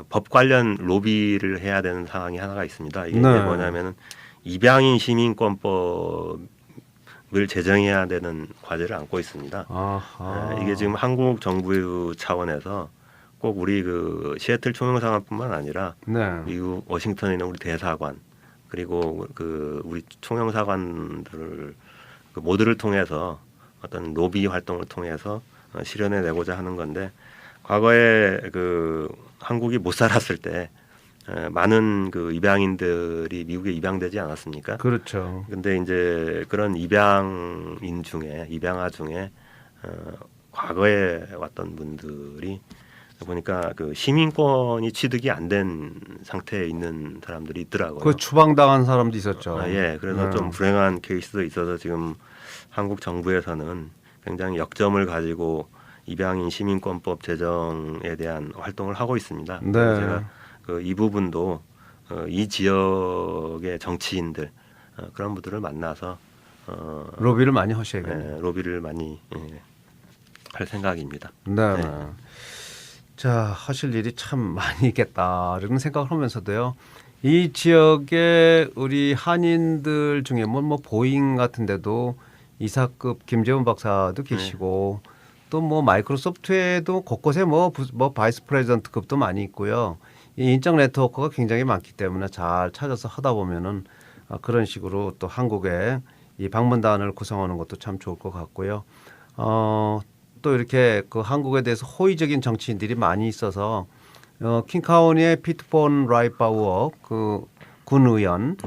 법 관련 로비를 해야 되는 상황이 하나가 있습니다. 이게 네. 뭐냐면은 입양인 시민권법을 제정해야 되는 과제를 안고 있습니다. 아하. 이게 지금 한국 정부 차원에서 꼭 우리 그 시애틀 총영사관뿐만 아니라 네. 미국 워싱턴에 있는 우리 대사관 그리고 그 우리 총영사관들 그 모두를 통해서 어떤 로비 활동을 통해서 실현해 내고자 하는 건데 과거에 그 한국이 못 살았을 때 많은 그 입양인들이 미국에 입양되지 않았습니까? 그렇죠. 근데 이제 그런 입양아 중에 과거에 왔던 분들이 보니까 그 시민권이 취득이 안 된 상태에 있는 사람들이 있더라고요. 그 추방당한 사람도 있었죠. 예, 그래서 좀 불행한 케이스도 있어서 지금 한국 정부에서는 굉장히 역점을 가지고 입양인 시민권법 제정에 대한 활동을 하고 있습니다. 네. 제가 이 부분도 이 지역의 정치인들 그런 분들을 만나서 로비를 많이 하셔야겠네요. 로비를 많이 할 생각입니다. 네. 네. 자, 하실 일이 참 많이 있겠다 이런 생각을 하면서도요. 이 지역에 우리 한인들 중에 뭐 보잉 같은 데도 이사급 김재원 박사도 계시고 또 뭐 마이크로소프트에도 곳곳에 뭐 바이스 프레지던트급도 많이 있고요. 이 인적 네트워크가 굉장히 많기 때문에 잘 찾아서 하다 보면은 그런 식으로 또 한국에 이 방문단을 구성하는 것도 참 좋을 것 같고요. 또 이렇게 그 한국에 대해서 호의적인 정치인들이 많이 있어서 킹카운티의 피트폰 라이파우어 그 군의원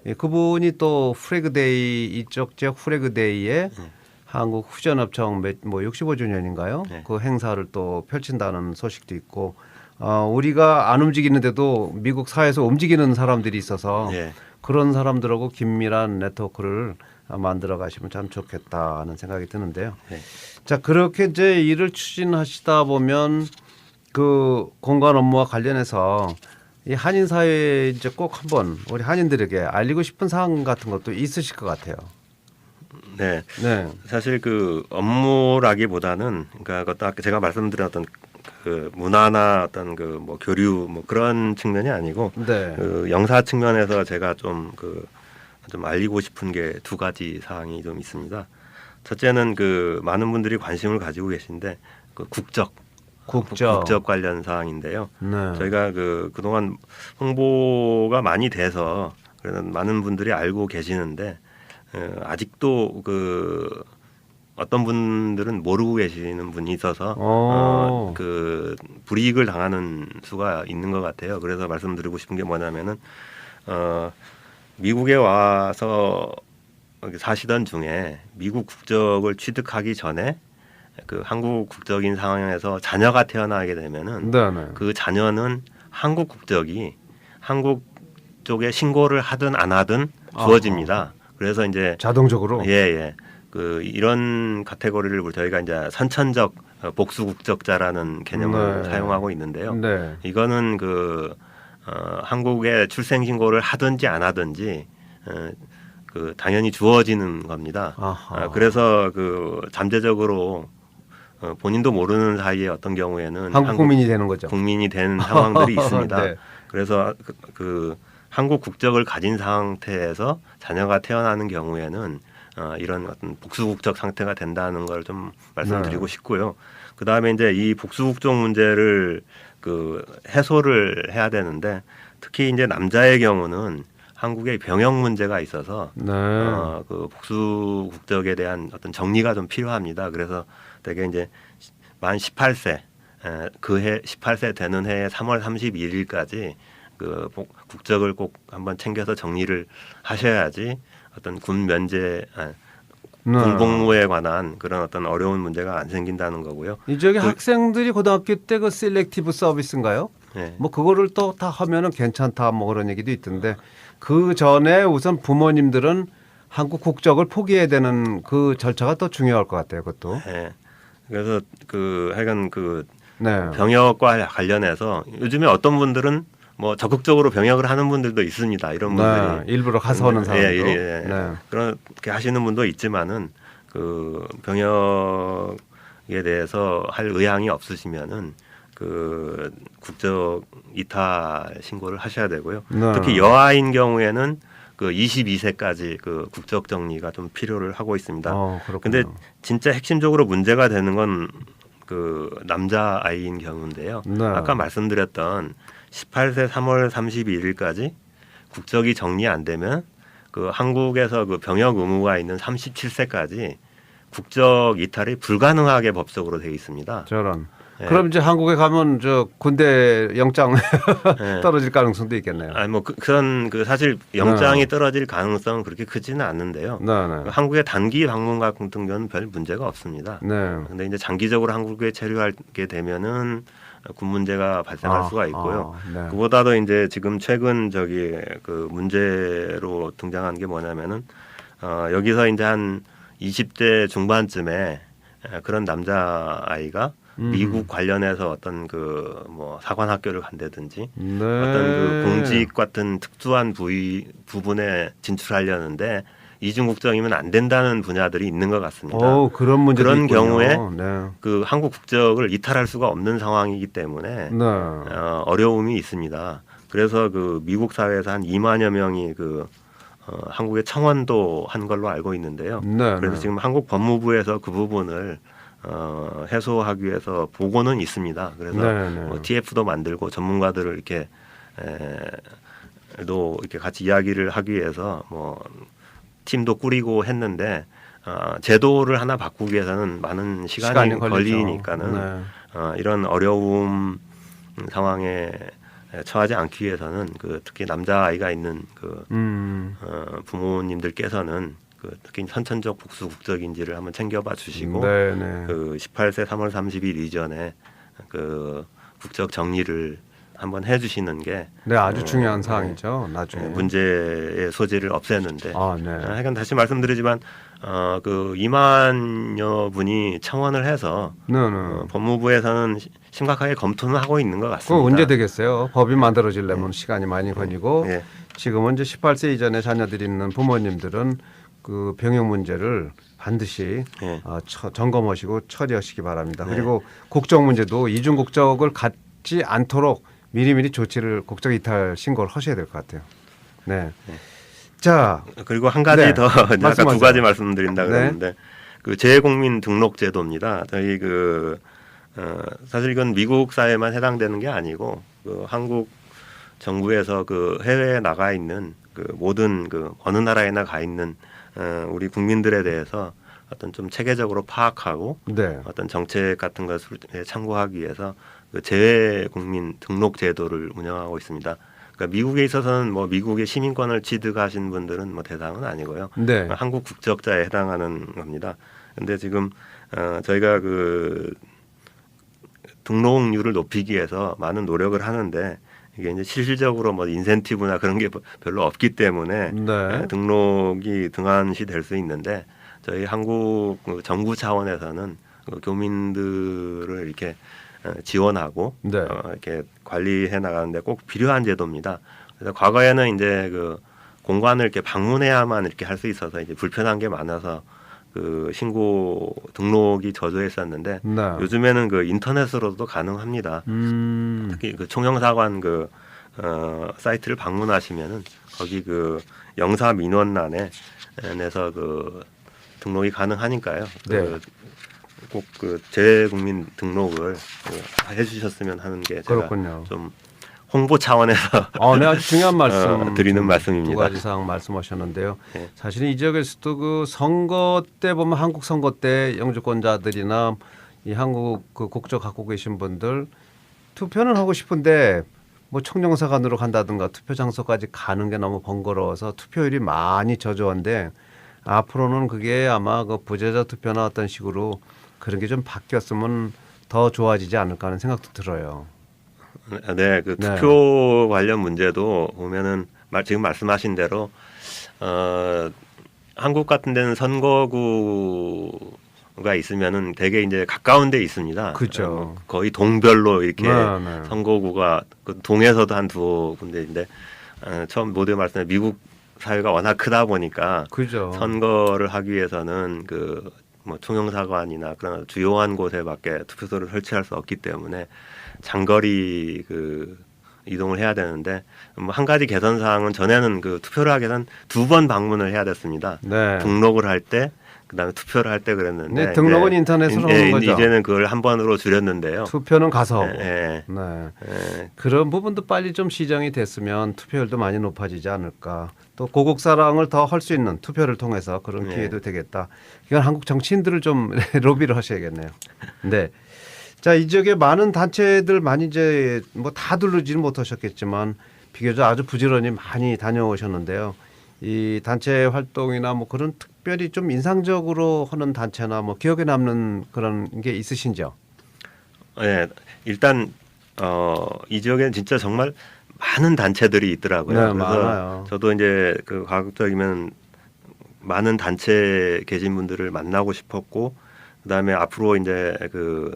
예, 그분이 또 프래그데이 이쪽 지역 프래그데이에 한국 후전업청 뭐 65주년인가요? 그 행사를 또 펼친다는 소식도 있고 우리가 안 움직이는데도 미국 사회에서 움직이는 사람들이 있어서 그런 사람들하고 긴밀한 네트워크를 만들어 가시면 참 좋겠다 하는 생각이 드는데요. 자, 그렇게 이제 일을 추진하시다 보면 그 공간 업무와 관련해서 이 한인 사회에 이제 꼭 한번 우리 한인들에게 알리고 싶은 사항 같은 것도 있으실 것 같아요. 네. 네. 사실 그 업무라기보다는 그러니까 아까 제가 말씀드렸던 그 문화나 어떤 그 뭐 교류 뭐 그런 측면이 아니고 그 영사 측면에서 제가 좀 알리고 싶은 게 두 가지 사항이 좀 있습니다. 첫째는 그 많은 분들이 관심을 가지고 계신데 그 국적 관련 사항인데요. 저희가 그동안 홍보가 많이 돼서 그래서 많은 분들이 알고 계시는데 아직도 어떤 분들은 모르고 계시는 분이 있어서 불이익을 당하는 수가 있는 것 같아요. 그래서 말씀드리고 싶은 게 뭐냐면은 미국에 와서 사시던 중에 미국 국적을 취득하기 전에 그 한국 국적인 상황에서 자녀가 태어나게 되면은 그 자녀는 한국 국적이 한국 쪽에 신고를 하든 안 하든 주어집니다. 그래서 이제 자동적으로 이런 카테고리를 저희가 이제 선천적 복수 국적자라는 개념을 사용하고 있는데요. 이거는 한국에 출생 신고를 하든지 안 하든지 당연히 주어지는 겁니다. 그래서 잠재적으로 본인도 모르는 사이에 어떤 경우에는 한국 국민이 되는 거죠. 국민이 된 상황들이 있습니다. 그래서 한국 국적을 가진 상태에서 자녀가 태어나는 경우에는 이런 어떤 복수국적 상태가 된다는 걸 좀 말씀드리고 싶고요. 그 다음에 이제 이 복수국적 문제를 해소를 해야 되는데 특히 이제 남자의 경우는 한국의 병역 문제가 있어서 복수국적에 대한 어떤 정리가 좀 필요합니다. 그래서 되게 이제 만 18세 그 해 18세 되는 해에 3월 31일까지 국적을 꼭 한번 챙겨서 정리를 하셔야지 어떤 군 면제, 군 복무에 관한 그런 어떤 어려운 문제가 안 생긴다는 거고요. 이쪽에 학생들이 고등학교 때 그 셀렉티브 서비스인가요? 뭐 그거를 또 다 하면은 괜찮다 뭐 그런 얘기도 있던데 그 전에 우선 부모님들은 한국 국적을 포기해야 되는 그 절차가 또 중요할 것 같아요. 그것도. 네. 그래서 하여간 네. 병역과 관련해서 요즘에 어떤 분들은 뭐 적극적으로 병역을 하는 분들도 있습니다. 이런 분들이 일부러 가서 오는 사람도. 네. 그렇게 하시는 분도 있지만은 그 병역에 대해서 할 의향이 없으시면은 그 국적 이탈 신고를 하셔야 되고요. 특히 여아인 경우에는 그 22세까지 그 국적 정리가 좀 필요를 하고 있습니다. 그런데 진짜 핵심적으로 문제가 되는 건 그 남자 아이인 경우인데요. 아까 말씀드렸던 18세 3월 31일까지 국적이 정리 안 되면 그 한국에서 그 병역 의무가 있는 37세까지 국적 이탈이 불가능하게 법적으로 되어 있습니다. 저런. 그럼 이제 한국에 가면 저 군대 영장 떨어질 가능성도 있겠네요. 아니 뭐 그런 사실 영장이 떨어질 가능성은 그렇게 크지는 않는데요. 한국에 단기 방문 같은 경우는 별 문제가 없습니다. 그런데 이제 장기적으로 한국에 체류하게 되면은 군 문제가 발생할 수가 있고요. 그보다도 이제 지금 최근 그 문제로 등장한 게 뭐냐면은 여기서 이제 한 20대 중반쯤에 그런 남자 아이가 미국 관련해서 어떤 뭐 사관 학교를 간다든지 어떤 그 공직 같은 특수한 부분에 진출하려는데 이중 국적이면 안 된다는 분야들이 있는 것 같습니다. 그런 문제도 그런 있군요. 경우에 그 한국 국적을 이탈할 수가 없는 상황이기 때문에 어려움이 있습니다. 그래서 그 미국 사회에서 한 2만여 명이 한국에 청원도 한 걸로 알고 있는데요. 그래서 지금 한국 법무부에서 그 부분을 해소하기 위해서 보고는 있습니다. 그래서 뭐 TF도 만들고 전문가들을 이렇게 같이 이야기를 하기 위해서 뭐 팀도 꾸리고 했는데 제도를 하나 바꾸기 위해서는 많은 시간이 걸리니까는 이런 어려움 상황에 처하지 않기 위해서는 특히 남자 아이가 있는 부모님들께서는 특히 선천적 복수 국적인지를 한번 챙겨봐 주시고 18세 3월 30일 이전에 국적 정리를 한번 해주시는 게 아주 중요한 사항이죠. 나중에 문제의 소지를 없애는데 하여간 다시 말씀드리지만 2만여 분이 청원을 해서 법무부에서는 심각하게 검토는 하고 있는 것 같습니다. 그거 언제 되겠어요? 법이 만들어지려면 시간이 많이 걸리고 지금은 이제 18세 이전에 자녀들이 있는 부모님들은 그 병역 문제를 반드시 점검하시고 처리하시기 바랍니다. 그리고 국적 문제도 이중 국적을 갖지 않도록 미리미리 국적 이탈 신고를 하셔야 될 것 같아요. 자, 그리고 한 가지 더 아까 두 가지 말씀드린다 그랬는데 재외국민 등록제도입니다. 저희 사실 이건 미국 사회만 해당되는 게 아니고 한국 정부에서 해외에 나가 있는 모든 어느 나라에나 가 있는 우리 국민들에 대해서 어떤 좀 체계적으로 파악하고 어떤 정책 같은 것을 참고하기 위해서 재외국민 등록 제도를 운영하고 있습니다. 그러니까 미국에 있어서는 뭐 미국의 시민권을 취득하신 분들은 뭐 대상은 아니고요. 한국 국적자에 해당하는 겁니다. 그런데 지금 저희가 등록률을 높이기 위해서 많은 노력을 하는데 이게 이제 실질적으로 뭐 인센티브나 그런 게 별로 없기 때문에 등록이 등한시 될 수 있는데 저희 한국 정부 차원에서는 교민들을 이렇게 지원하고 이렇게 관리해 나가는데 꼭 필요한 제도입니다. 그래서 과거에는 이제 공관을 이렇게 방문해야만 이렇게 할 수 있어서 이제 불편한 게 많아서 신고 등록이 저조했었는데 요즘에는 인터넷으로도 가능합니다. 특히 총영사관 사이트를 방문하시면은 거기 영사 민원란에서 등록이 가능하니까요. 꼭 재외국민 등록을 해주셨으면 하는 게 제가 좀 홍보 차원에서 아주 중요한 말씀 드리는 말씀입니다. 두 가지 사항 말씀하셨는데요. 사실은 이 지역에서도 선거 때 보면 한국 선거 때 영주권자들이나 이 한국 국적 갖고 계신 분들 투표는 하고 싶은데 뭐 총영사관으로 간다든가 투표 장소까지 가는 게 너무 번거로워서 투표율이 많이 저조한데 앞으로는 그게 아마 부재자 투표나 어떤 식으로 그런 게 좀 바뀌었으면 더 좋아지지 않을까 하는 생각도 들어요. 투표 관련 문제도 보면은 지금 말씀하신 대로 한국 같은 데는 선거구가 있으면은 되게 이제 가까운 데 있습니다. 그렇죠. 거의 동별로 이렇게 네. 선거구가 그 동에서도 한 두 군데인데 처음 모두에 말씀드린 미국 사회가 워낙 크다 보니까 그죠. 선거를 하기 위해서는 그 뭐 총영사관이나 그런 주요한 곳에밖에 투표소를 설치할 수 없기 때문에 장거리 그 이동을 해야 되는데 뭐 한 가지 개선 사항은 전에는 그 투표를 하기 위해서는 2번 방문을 해야 됐습니다. 네. 등록을 할 때 그다음에 투표를 할 때 그랬는데 네, 등록은 인터넷으로 하는 거죠. 이제는 그걸 한 번으로 줄였는데요. 투표는 가서 하고. 네. 네. 네. 그런 부분도 빨리 좀 시정이 됐으면 투표율도 많이 높아지지 않을까. 또 고국 사랑을 더 할 수 있는 투표를 통해서 그런 네. 기회도 되겠다. 이건 한국 정치인들을 좀 로비를 하셔야겠네요. 네. 자, 이 지역에 많은 단체들 많이 이제 뭐 다 둘러지는 못하셨겠지만 비교적 아주 부지런히 많이 다녀오셨는데요. 이 단체 활동이나 뭐 그런 특별히 좀 인상적으로 하는 단체나 뭐 기억에 남는 그런 게 있으신지요? 네, 일단 이 지역에는 진짜 정말 많은 단체들이 있더라고요. 네, 그래서 많아요. 저도 이제 그 가급적이면 많은 단체 계신 분들을 만나고 싶었고, 그다음에 앞으로 이제 그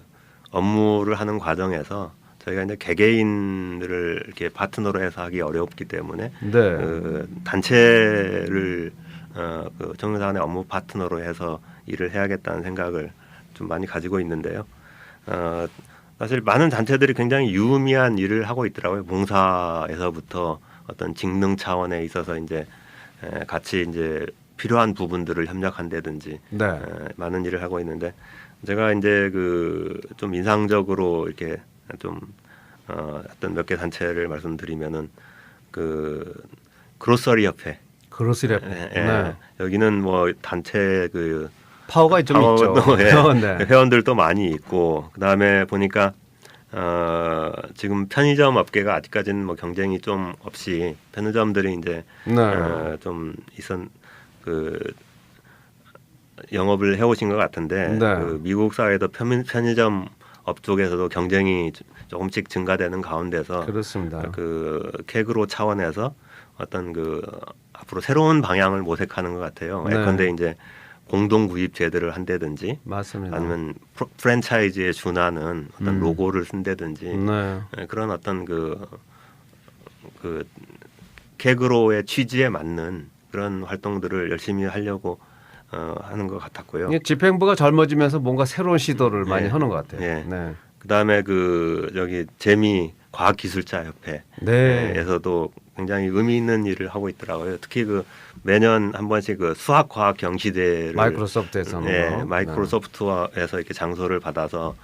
업무를 하는 과정에서 저희가 이제 개개인들을 이렇게 파트너로 해서 하기 어렵기 때문에 네. 그 단체를 그 청년사관의 업무 파트너로 해서 일을 해야겠다는 생각을 좀 많이 가지고 있는데요. 사실 많은 단체들이 굉장히 유의미한 일을 하고 있더라고요. 봉사에서부터 어떤 직능 차원에 있어서 이제 같이 이제 필요한 부분들을 협력한다든지 네. 많은 일을 하고 있는데 제가 이제 그 좀 인상적으로 이렇게 좀 어떤 몇 개 단체를 말씀드리면은 그 그로서리 협회. 그로스리 네. 여기는 뭐 단체 그 파워가 좀 있죠. 네. 회원들도 많이 있고 그다음에 보니까 지금 편의점 업계가 아직까지는 뭐 경쟁이 좀 없이 편의점들이 이제 네. 좀 그 영업을 해오신 것 같은데 네. 그 미국 사회도 편의점 업 쪽에서도 경쟁이 조금씩 증가되는 가운데서 그렇습니다. 그 캐그로 차원에서 어떤 그 앞으로 새로운 방향을 모색하는 것 같아요. 네. 예컨대 이제 공동 구입 제도를 한다든지 맞습니다. 아니면 프랜차이즈에 준하는 어떤 로고를 쓴다든지 네. 그런 어떤 그 캐그로의 취지에 맞는 그런 활동들을 열심히 하려고 하는 것 같았고요. 집행부가 젊어지면서 뭔가 새로운 시도를 많이 하는 것 같아요. 네. 네. 그다음에 그 저기 재미 과학기술자 협회에서도 굉장히 의미 있는 일을 하고 있더라고요. 특히 그 매년 한 번씩 그 수학 과학 경시대를 마이크로소프트에서는 네, 마이크로소프트에서 이렇게 장소를 받아서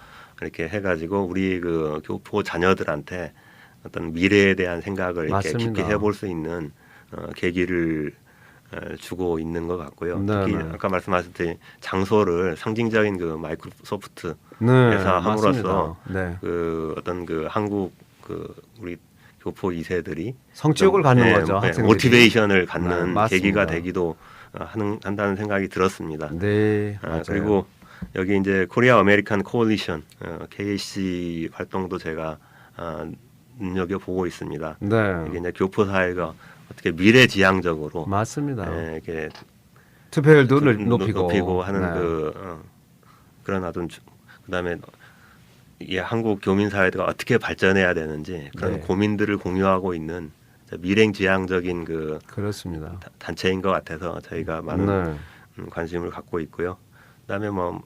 이렇게 해가지고 우리 그 교포 자녀들한테 어떤 미래에 대한 생각을 이렇게 맞습니다. 깊이 해볼 수 있는 계기를 주고 있는 것 같고요. 네, 특히 네. 아까 말씀하셨듯이 장소를 상징적인 그 마이크로소프트에서 네, 함으로써 맞습니다. 네. 그 어떤 그 한국 그 우리 교포 2세들이 성취욕을 갖는 거죠. 학생들이. 모티베이션을 네, 갖는 맞습니다. 계기가 되기도 한다는 생각이 들었습니다. 네, 맞아요. 그리고 여기 이제 코리아 아메리칸 코올리션 KAC 활동도 제가 눈여겨 보고 있습니다. 네, 이게 이제 교포 사회가 어떻게 미래지향적으로 맞습니다. 이렇게 투표율도 좀 높이고 하는 네. 그런 어떤 그다음에 이 한국 교민 사회가 어떻게 발전해야 되는지 그런 네. 고민들을 공유하고 있는 미래지향적인 그 그렇습니다. 단체인 것 같아서 저희가 많은 네. 관심을 갖고 있고요. 그다음에 뭐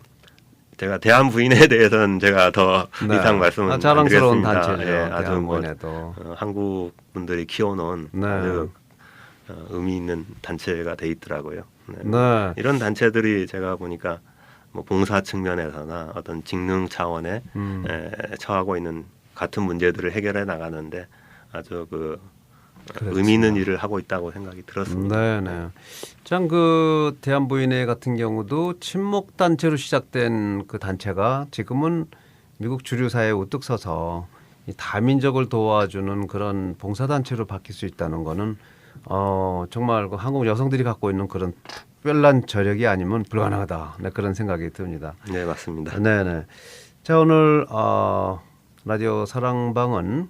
제가 대한 부인에 대해서는 제가 더 네. 이상 말씀을 자랑스러운 안 드리겠습니다. 단체죠. 예, 아주 뭐 대한민국에도. 한국 분들이 키워놓은 네. 아주 의미 있는 단체가 돼 있더라고요. 네. 네. 이런 단체들이 제가 보니까 뭐 봉사 측면에서나 어떤 직능 차원에 처하고 있는 같은 문제들을 해결해 나가는데 아주 그렇죠. 의미 있는 일을 하고 있다고 생각이 들었습니다. 네네. 참 그 대한부인회 같은 경우도 친목 단체로 시작된 그 단체가 지금은 미국 주류 사회에 우뚝 서서 이 다민족을 도와주는 그런 봉사 단체로 바뀔 수 있다는 거는 정말 그 한국 여성들이 갖고 있는 그런 특별한 저력이 아니면 불가능하다. 네, 그런 생각이 듭니다. 네, 맞습니다. 네네. 자, 오늘 라디오 사랑방은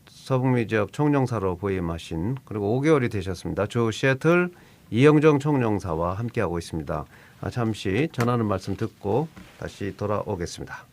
서북미 지역 총영사로 부임하신 그리고 5개월이 되셨습니다. 주 시애틀 이영정 총영사와 함께하고 있습니다. 잠시 전하는 말씀 듣고 다시 돌아오겠습니다.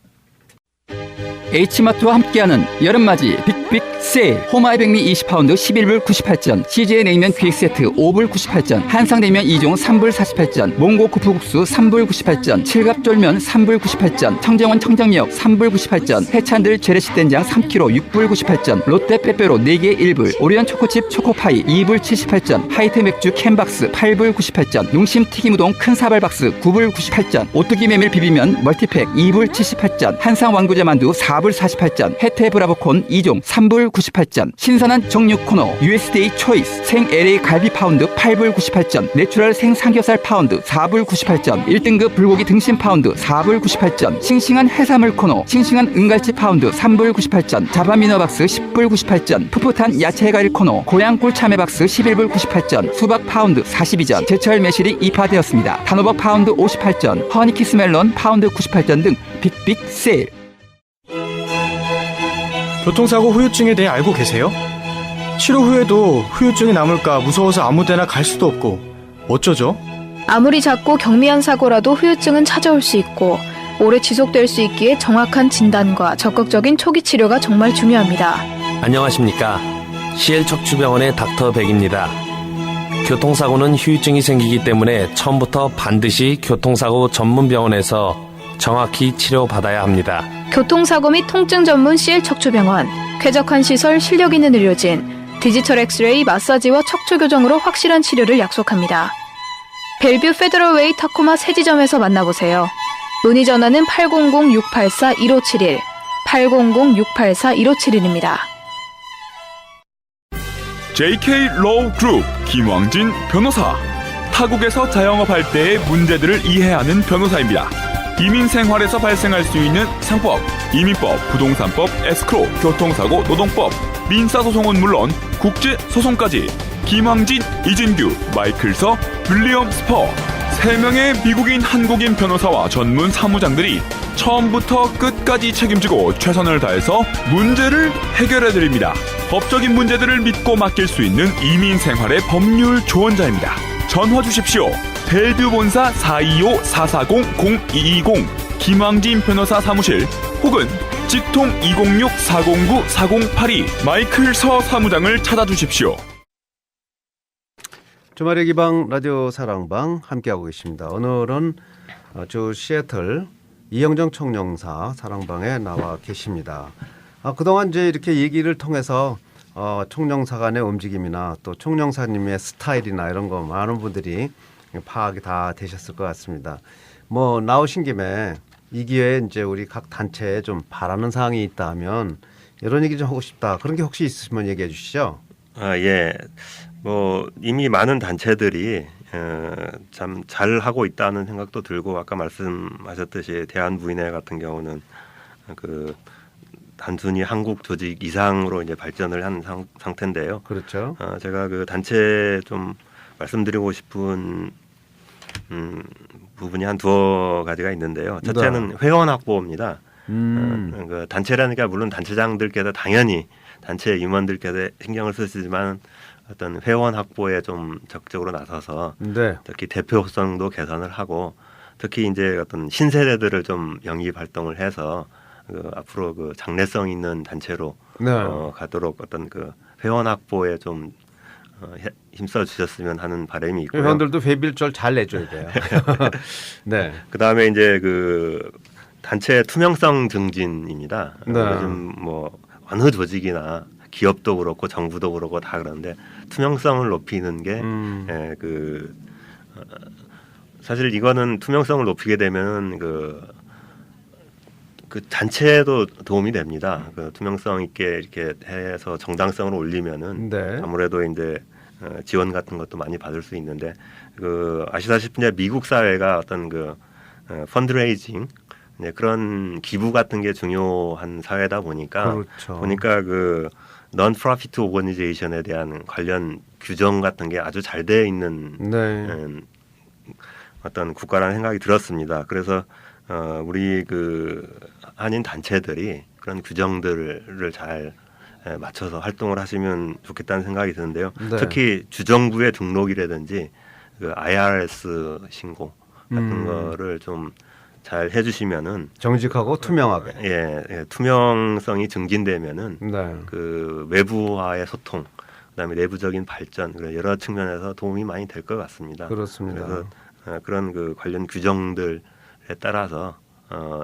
H마트와 함께하는 여름맞이 빅빅 세일. 홈아이 백미 20파운드 11불 98전, CJ 냉면 기획세트 5불 98전, 한상냉면 2종 3불 48전, 몽고 쿠프국수 3불 98전, 칠갑쫄면 3불 98전, 청정원 청정미역 3불 98전, 해찬들 재래식 된장 3kg 6불 98전, 롯데 빼빼로 4개 1불, 오리온 초코칩 초코파이 2불 78전, 하이트 맥주 캔박스 8불 98전, 농심 튀김우동 큰 사발박스 9불 98전, 오뚜기 메밀 비비면 멀티팩 2불 78전, 한상 왕구자 만두 4불 48전, 혜태 브라보콘 2종 3불 98전, 신선한 정육 코너 USDA 초이스 생 LA 갈비 파운드 8불 98전, 내추럴 생 삼겹살 파운드 4불 98전, 1등급 불고기 등심 파운드 4불 98전, 싱싱한 해산물 코너 싱싱한 은갈치 파운드 3불 98전, 자바미너 박스 10불 98전, 풋풋한 야채 과일 코너 고양 꿀참외 박스 11불 98전, 수박 파운드 42전, 제철 매실이 입하되었습니다. 단호박 파운드 58전, 허니키스 멜론 파운드 98전 등 빅빅 세일. 교통사고 후유증에 대해 알고 계세요? 치료 후에도 후유증이 남을까 무서워서 아무데나 갈 수도 없고 어쩌죠? 아무리 작고 경미한 사고라도 후유증은 찾아올 수 있고 오래 지속될 수 있기에 정확한 진단과 적극적인 초기 치료가 정말 중요합니다. 안녕하십니까. CL척추병원의 닥터 백입니다. 교통사고는 후유증이 생기기 때문에 처음부터 반드시 교통사고 전문병원에서 정확히 치료받아야 합니다. 교통사고 및 통증 전문 CL척추병원, 쾌적한 시설, 실력 있는 의료진, 디지털 엑스레이, 마사지와 척추 교정으로 확실한 치료를 약속합니다. 벨뷰 페더럴웨이 타코마 세지점에서 만나보세요. 문의 전화는 800-684-1571, 800-684-1571입니다. JK 로우 그룹 김왕진 변호사. 타국에서 자영업할 때의 문제들을 이해하는 변호사입니다. 이민 생활에서 발생할 수 있는 상법, 이민법, 부동산법, 에스크로, 교통사고, 노동법, 민사소송은 물론 국제소송까지 김왕진, 이진규, 마이클서, 윌리엄 스퍼 3명의 미국인 한국인 변호사와 전문 사무장들이 처음부터 끝까지 책임지고 최선을 다해서 문제를 해결해드립니다. 법적인 문제들을 믿고 맡길 수 있는 이민 생활의 법률 조언자입니다. 전화 주십시오. 벨뷰 본사 425-440-0220 김왕진 변호사 사무실 혹은 직통 206-409-4082 마이클 서 사무장을 찾아주십시오. 주말의 기방 라디오 사랑방 함께하고 계십니다. 오늘은 주 시애틀 이영정 총영사 사랑방에 나와 계십니다. 그동안 이제 이렇게 얘기를 통해서 총영사 간의 움직임이나 또 총영사님의 스타일이나 이런 거 많은 분들이 파악이 다 되셨을 것 같습니다. 뭐 나오신 김에 이 기회에 이제 우리 각 단체에 좀 바라는 사항이 있다 하면 이런 얘기 좀 하고 싶다. 그런 게 혹시 있으시면 얘기해 주시죠. 예. 뭐 이미 많은 단체들이 참 잘하고 있다는 생각도 들고 아까 말씀하셨듯이 대한부인회 같은 경우는 그 단순히 한국 조직 이상으로 이제 발전을 한 상태인데요. 그렇죠. 제가 그 단체 좀 말씀드리고 싶은 부분이 한 두어 가지가 있는데요. 첫째는 회원 확보입니다. 그 단체라니까 물론 단체장들께서 당연히 단체 임원들께서 신경을 쓰시지만 어떤 회원 확보에 좀 적극적으로 나서서 네. 특히 대표성도 개선을 하고 특히 이제 어떤 신세대들을 좀 영입 활동을 해서 앞으로 그 장래성 있는 단체로 네. 가도록 어떤 그 회원 확보에 좀 힘써 주셨으면 하는 바람이 있고요. 회원들도 회비를 잘 내줘야 돼요. 네. 그 다음에 이제 그 단체 투명성 증진입니다. 네. 요즘 뭐 어느 조직이나 기업도 그렇고 정부도 그렇고 다 그런데 투명성을 높이는 게 사실 이거는 투명성을 높이게 되면 그 단체에도 도움이 됩니다. 그 투명성 있게 이렇게 해서 정당성을 올리면은 네. 아무래도 이제 지원 같은 것도 많이 받을 수 있는데 그 아시다시피 이제 미국 사회가 어떤 그 펀드레이징 그런 기부 같은 게 중요한 사회다 보니까 그렇죠. 그 non-profit organization에 대한 관련 규정 같은 게 아주 잘 돼 있는 네. 어떤 국가라는 생각이 들었습니다. 그래서 우리 그 한인 단체들이 그런 규정들을 잘 맞춰서 활동을 하시면 좋겠다는 생각이 드는데요. 네. 특히 주정부의 등록이라든지 그 IRS 신고 같은 거를 좀 잘 해주시면은 정직하고 투명하게. 예, 투명성이 증진되면은 네. 그 외부와의 소통, 그다음에 내부적인 발전 여러 측면에서 도움이 많이 될 것 같습니다. 그렇습니다. 그래서 그런 그 관련 규정들에 따라서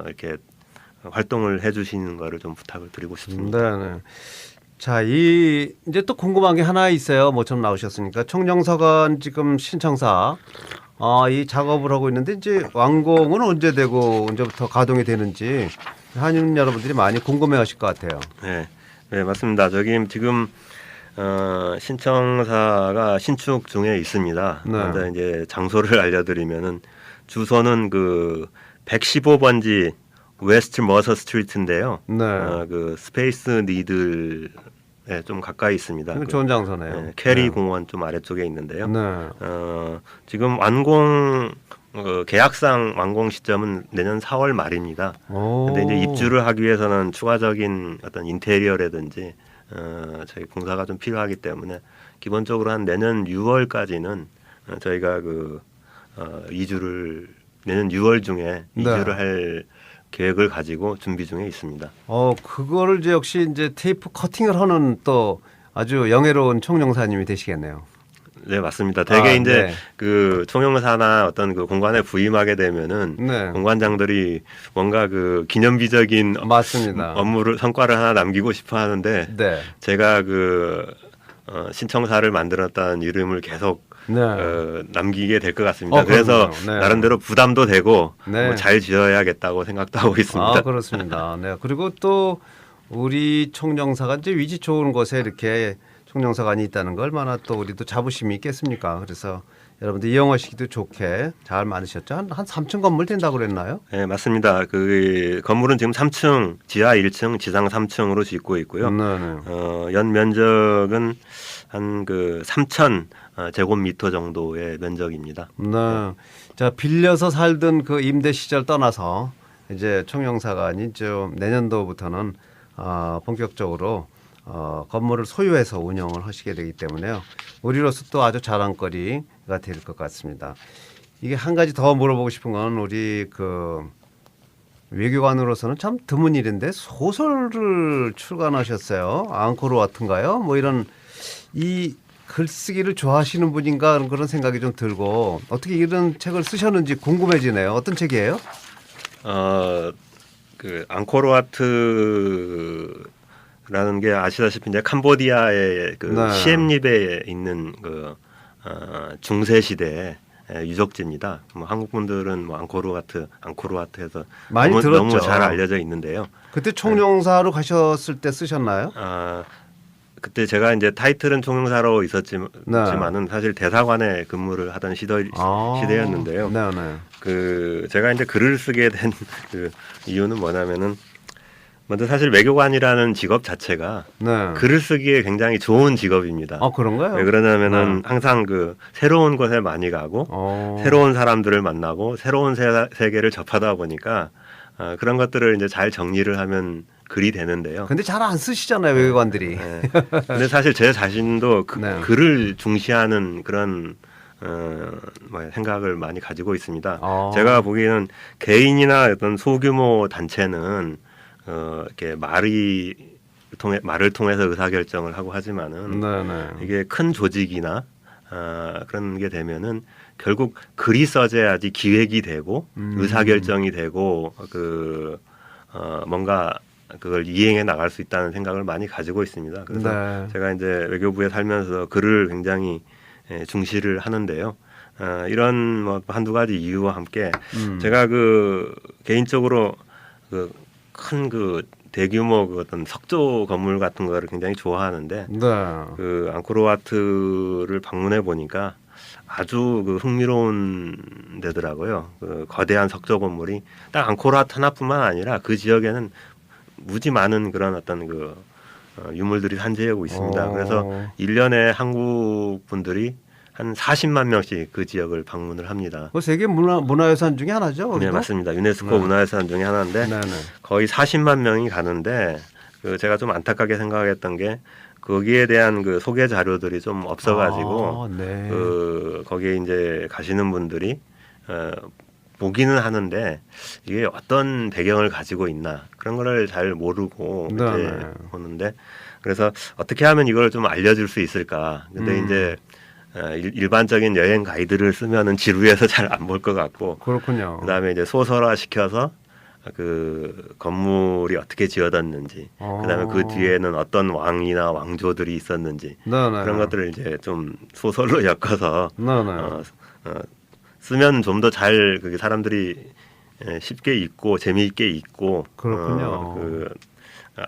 이렇게 활동을 해주시는 거를 좀 부탁을 드리고 싶습니다. 네. 자, 이제 또 궁금한 게 하나 있어요. 모처럼 나오셨으니까 총영사관 지금 신청사 이 작업을 하고 있는데 이제 완공은 언제 되고 언제부터 가동이 되는지 한인 여러분들이 많이 궁금해하실 것 같아요. 네, 맞습니다. 저기 지금 신청사가 신축 중에 있습니다. 네. 그런데 이제 장소를 알려드리면은 주소는 그 115번지 웨스트 머서 스트리트인데요. 네. 그 스페이스 니들에 좀 가까이 있습니다. 좋은 장소네요. 네, 캐리 네. 공원 좀 아래쪽에 있는데요. 네. 지금 완공 계약상 완공 시점은 내년 4월 말입니다. 그런데 이제 입주를 하기 위해서는 추가적인 어떤 인테리어라든지 저희 공사가 좀 필요하기 때문에 기본적으로 한 내년 6월까지는 저희가 그 이주를 내년 6월 중에 이주를 할 계획을 가지고 준비 중에 있습니다. 그거를 이제 역시 이제 테이프 커팅을 하는 또 아주 영예로운 총영사님이 되시겠네요. 네, 맞습니다. 대개 이제 그 총영사나 어떤 그 공간에 부임하게 되면은 공관장들이 뭔가 그 기념비적인 맞습니다. 업무를 성과를 하나 남기고 싶어 하는데 제가 그 신청사를 만들었다는 이름을 계속 남기게 될 것 같습니다. 그래서 나름대로 부담도 되고 뭐잘 지어야겠다고 생각도 하고 있습니다. 그렇습니다. 네. 그리고 또 우리 총영사가 이제 위치 좋은 곳에 이렇게 총영사관이 있다는 걸 얼마나 또 우리도 자부심이 있겠습니까? 그래서 여러분들 이용하시기도 좋게 잘 만드셨죠? 한 3층 건물 된다고 그랬나요? 네, 맞습니다. 그 건물은 지금 3층, 지하 1층, 지상 3층으로 짓고 있고요. 연 면적은 한 그 3,000 제곱미터 정도의 면적입니다. 네. 자, 빌려서 살던 그 임대 시절 떠나서 이제 총영사관이 좀 내년도부터는 본격적으로 건물을 소유해서 운영을 하시게 되기 때문에요. 우리로서 또 아주 자랑거리가 될 것 같습니다. 이게 한 가지 더 물어보고 싶은 건 우리 그 외교관으로서는 참 드문 일인데 소설을 출간하셨어요. 앙코르와트인가요? 뭐 이런 이 글쓰기를 좋아하시는 분인가 그런 생각이 좀 들고 어떻게 이런 책을 쓰셨는지 궁금해지네요. 어떤 책이에요? 그 앙코르와트라는 게 아시다시피 이제 캄보디아의 그 시엠립에 있는 그 중세 시대의 유적지입니다. 뭐 한국 분들은 뭐 앙코르와트에서 많이 너무, 들었죠. 너무 잘 알려져 있는데요. 그때 총영사로 가셨을 때 쓰셨나요? 그때 제가 이제 타이틀은 총영사로 있었지만은 사실 대사관에 근무를 하던 시대였는데요. 그 제가 이제 글을 쓰게 된 그 이유는 뭐냐면은 먼저 사실 외교관이라는 직업 자체가 글을 쓰기에 굉장히 좋은 직업입니다. 그런가요? 왜 그러냐면은 항상 그 새로운 곳에 많이 가고 새로운 사람들을 만나고 새로운 세계를 접하다 보니까 그런 것들을 이제 잘 정리를 하면 글이 되는데요. 근데 잘 안 쓰시잖아요, 외교관들이. 근데 사실 제 자신도 글을 중시하는 그런 생각을 많이 가지고 있습니다. 제가 보기에는 개인이나 어떤 소규모 단체는 이렇게 말을 통해서 의사결정을 하고 하지만은 이게 큰 조직이나 그런 게 되면은 결국 글이 써져야지 기획이 되고 의사결정이 되고 뭔가 그걸 이행해 나갈 수 있다는 생각을 많이 가지고 있습니다. 그래서 제가 이제 외교부에 살면서 글을 굉장히 중시를 하는데요. 이런 뭐 한두 가지 이유와 함께 제가 그 개인적으로 그 큰 그 대규모 그 어떤 석조 건물 같은 거를 굉장히 좋아하는데 그 앙코르와트를 방문해 보니까 아주 그 흥미로운 데더라고요. 그 거대한 석조 건물이 딱 앙코르와트 하나뿐만 아니라 그 지역에는 무지 많은 그런 어떤 그 유물들이 산재하고 있습니다. 그래서 1년에 한국 분들이 한 40만 명씩 그 지역을 방문을 합니다. 그 세계 문화유산 중에 하나죠? 네, 맞습니다. 유네스코 문화유산 중에 하나인데 거의 40만 명이 가는데 그 제가 좀 안타깝게 생각했던 게 거기에 대한 그 소개 자료들이 좀 없어가지고 네. 거기에 이제 가시는 분들이 보기는 하는데 이게 어떤 배경을 가지고 있나 그런 거를 잘 모르고 이제 보는데 그래서 어떻게 하면 이걸 좀 알려줄 수 있을까? 근데 이제 일반적인 여행 가이드를 쓰면은 지루해서 잘 안 볼 것 같고 그렇군요. 그다음에 이제 소설화 시켜서 그 건물이 어떻게 지어졌는지 그다음에 그 뒤에는 어떤 왕이나 왕조들이 있었는지 그런 것들을 이제 좀 소설로 엮어서 쓰면 좀 더 잘 그게 사람들이 쉽게 읽고 재미있게 읽고 그렇군요.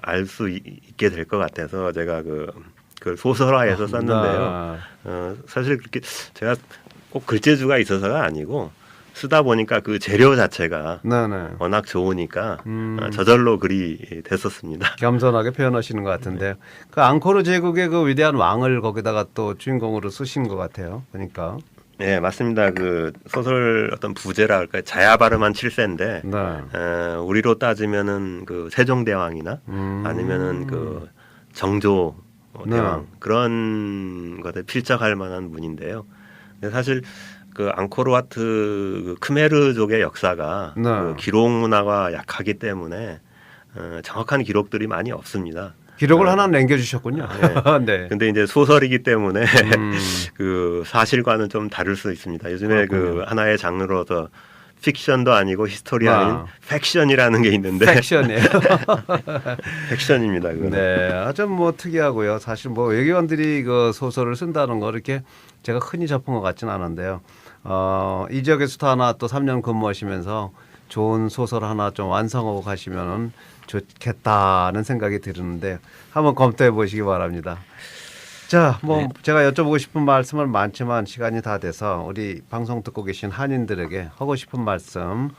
알 수 있게 될 것 같아서 제가 그 소설화해서 썼는데요. 사실 그렇게 제가 꼭 글재주가 있어서가 아니고 쓰다 보니까 그 재료 자체가 워낙 좋으니까 저절로 글이 됐었습니다. 겸손하게 표현하시는 것 같은데요. 그 앙코르 제국의 그 위대한 왕을 거기다가 또 주인공으로 쓰신 것 같아요. 그러니까. 네, 맞습니다. 그 소설 어떤 부제라 할까요? 자야 발음한 7세인데 우리로 따지면은 그 세종대왕이나 아니면은 그 정조 대왕 그런 것에 필적할 만한 분인데요. 근데 사실 그 앙코르와트 그 크메르족의 역사가 그 기록 문화가 약하기 때문에 정확한 기록들이 많이 없습니다. 기록을 하나 남겨주셨군요. 네. 근데 이제 소설이기 때문에 그 사실과는 좀 다를 수 있습니다. 요즘에 그 하나의 장르로서 픽션도 아니고 히스토리 아닌 팩션이라는 게 있는데 팩션이에요. 팩션입니다. 그건. 네, 아주 뭐 특이하고요. 사실 뭐 외교관들이 그 소설을 쓴다는 거 이렇게 제가 흔히 접한 것 같지는 않은데요. 이 지역에서도 하나 또 3년 근무하시면서 좋은 소설 하나 좀 완성하고 가시면은 좋겠다는 생각이 드는데 한번 검토해 보시기 바랍니다. 자, 뭐 제가 여쭤보고 싶은 말씀은 많지만 시간이 다 돼서 우리 방송 듣고 계신 한인들에게 하고 싶은 말씀,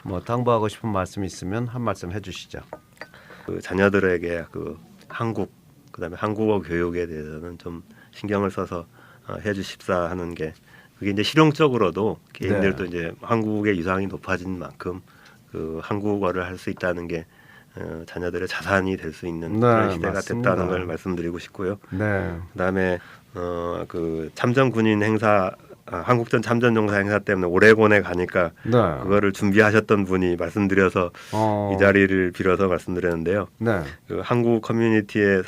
뭐 당부하고 싶은 말씀이 있으면 한 말씀 해주시죠. 그 자녀들에게 그 한국 그다음에 한국어 교육에 대해서는 좀 신경을 써서 해주십사 하는 게 그게 이제 실용적으로도 개인들도 이제 한국의 위상이 높아진 만큼 그 한국어를 할 수 있다는 게 자녀들의 자산이 될 수 있는 그런 시대가 맞습니다. 됐다는 걸 말씀드리고 싶고요. 네. 그다음에 그 참전 군인 행사 한국전 참전용사 행사 때문에 오레곤에 가니까 그거를 준비하셨던 분이 말씀드려서 이 자리를 빌어서 말씀드렸는데요. 그 한국 커뮤니티의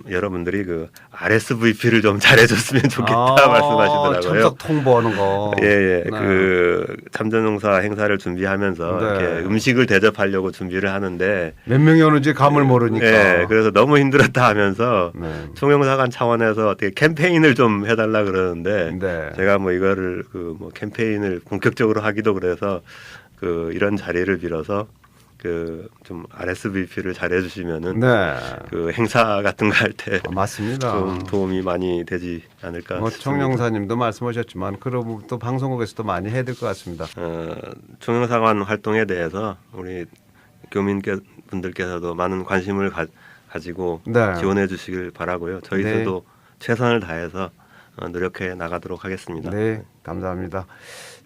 여러분들이 그 RSVP를 좀 잘해줬으면 좋겠다 말씀하시더라고요. 참석 통보하는 거. 예. 그 참전용사 행사를 준비하면서 이렇게 음식을 대접하려고 준비를 하는데 몇 명이 오는지 감을 모르니까. 예, 그래서 너무 힘들었다 하면서 총영사관 차원에서 어떻게 캠페인을 좀 해달라 그러는데 제가 뭐 이거를 그 뭐 캠페인을 본격적으로 하기도 그래서 그 이런 자리를 빌어서 그 좀 RSVP를 잘해 주시면은 그 행사 같은 거 할 때 맞습니다. 좀 도움이 많이 되지 않을까 싶습니다. 총영사님도 말씀하셨지만 그럼 또 방송국에서도 많이 해야 될 것 같습니다. 총영사관 활동에 대해서 우리 교민분들께서도 많은 관심을 가지고 지원해 주시길 바라고요. 저희들도 최선을 다해서 노력해 나가도록 하겠습니다. 네, 감사합니다.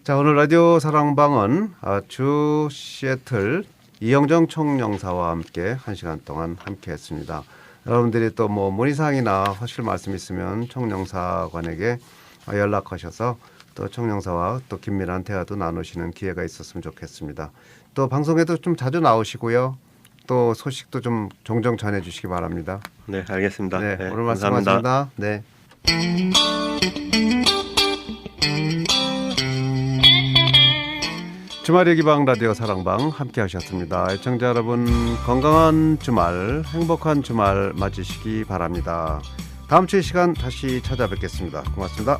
자, 오늘 라디오 사랑방은 주 시애틀 이영정 총영사와 함께 1시간 동안 함께했습니다. 여러분들이 또 뭐 문의사항이나 하실 말씀 있으면 총영사관에게 연락하셔서 또 총영사와 또 긴밀한 대화도 나누시는 기회가 있었으면 좋겠습니다. 또 방송에도 좀 자주 나오시고요. 또 소식도 좀 종종 전해주시기 바랍니다. 네, 알겠습니다. 네, 네, 오늘 감사합니다. 말씀하셨습니다. 네. 주말의 기방 라디오 사랑방 함께 하셨습니다. 애청자 여러분 건강한 주말 행복한 주말 맞으시기 바랍니다. 다음 주의 시간 다시 찾아뵙겠습니다. 고맙습니다.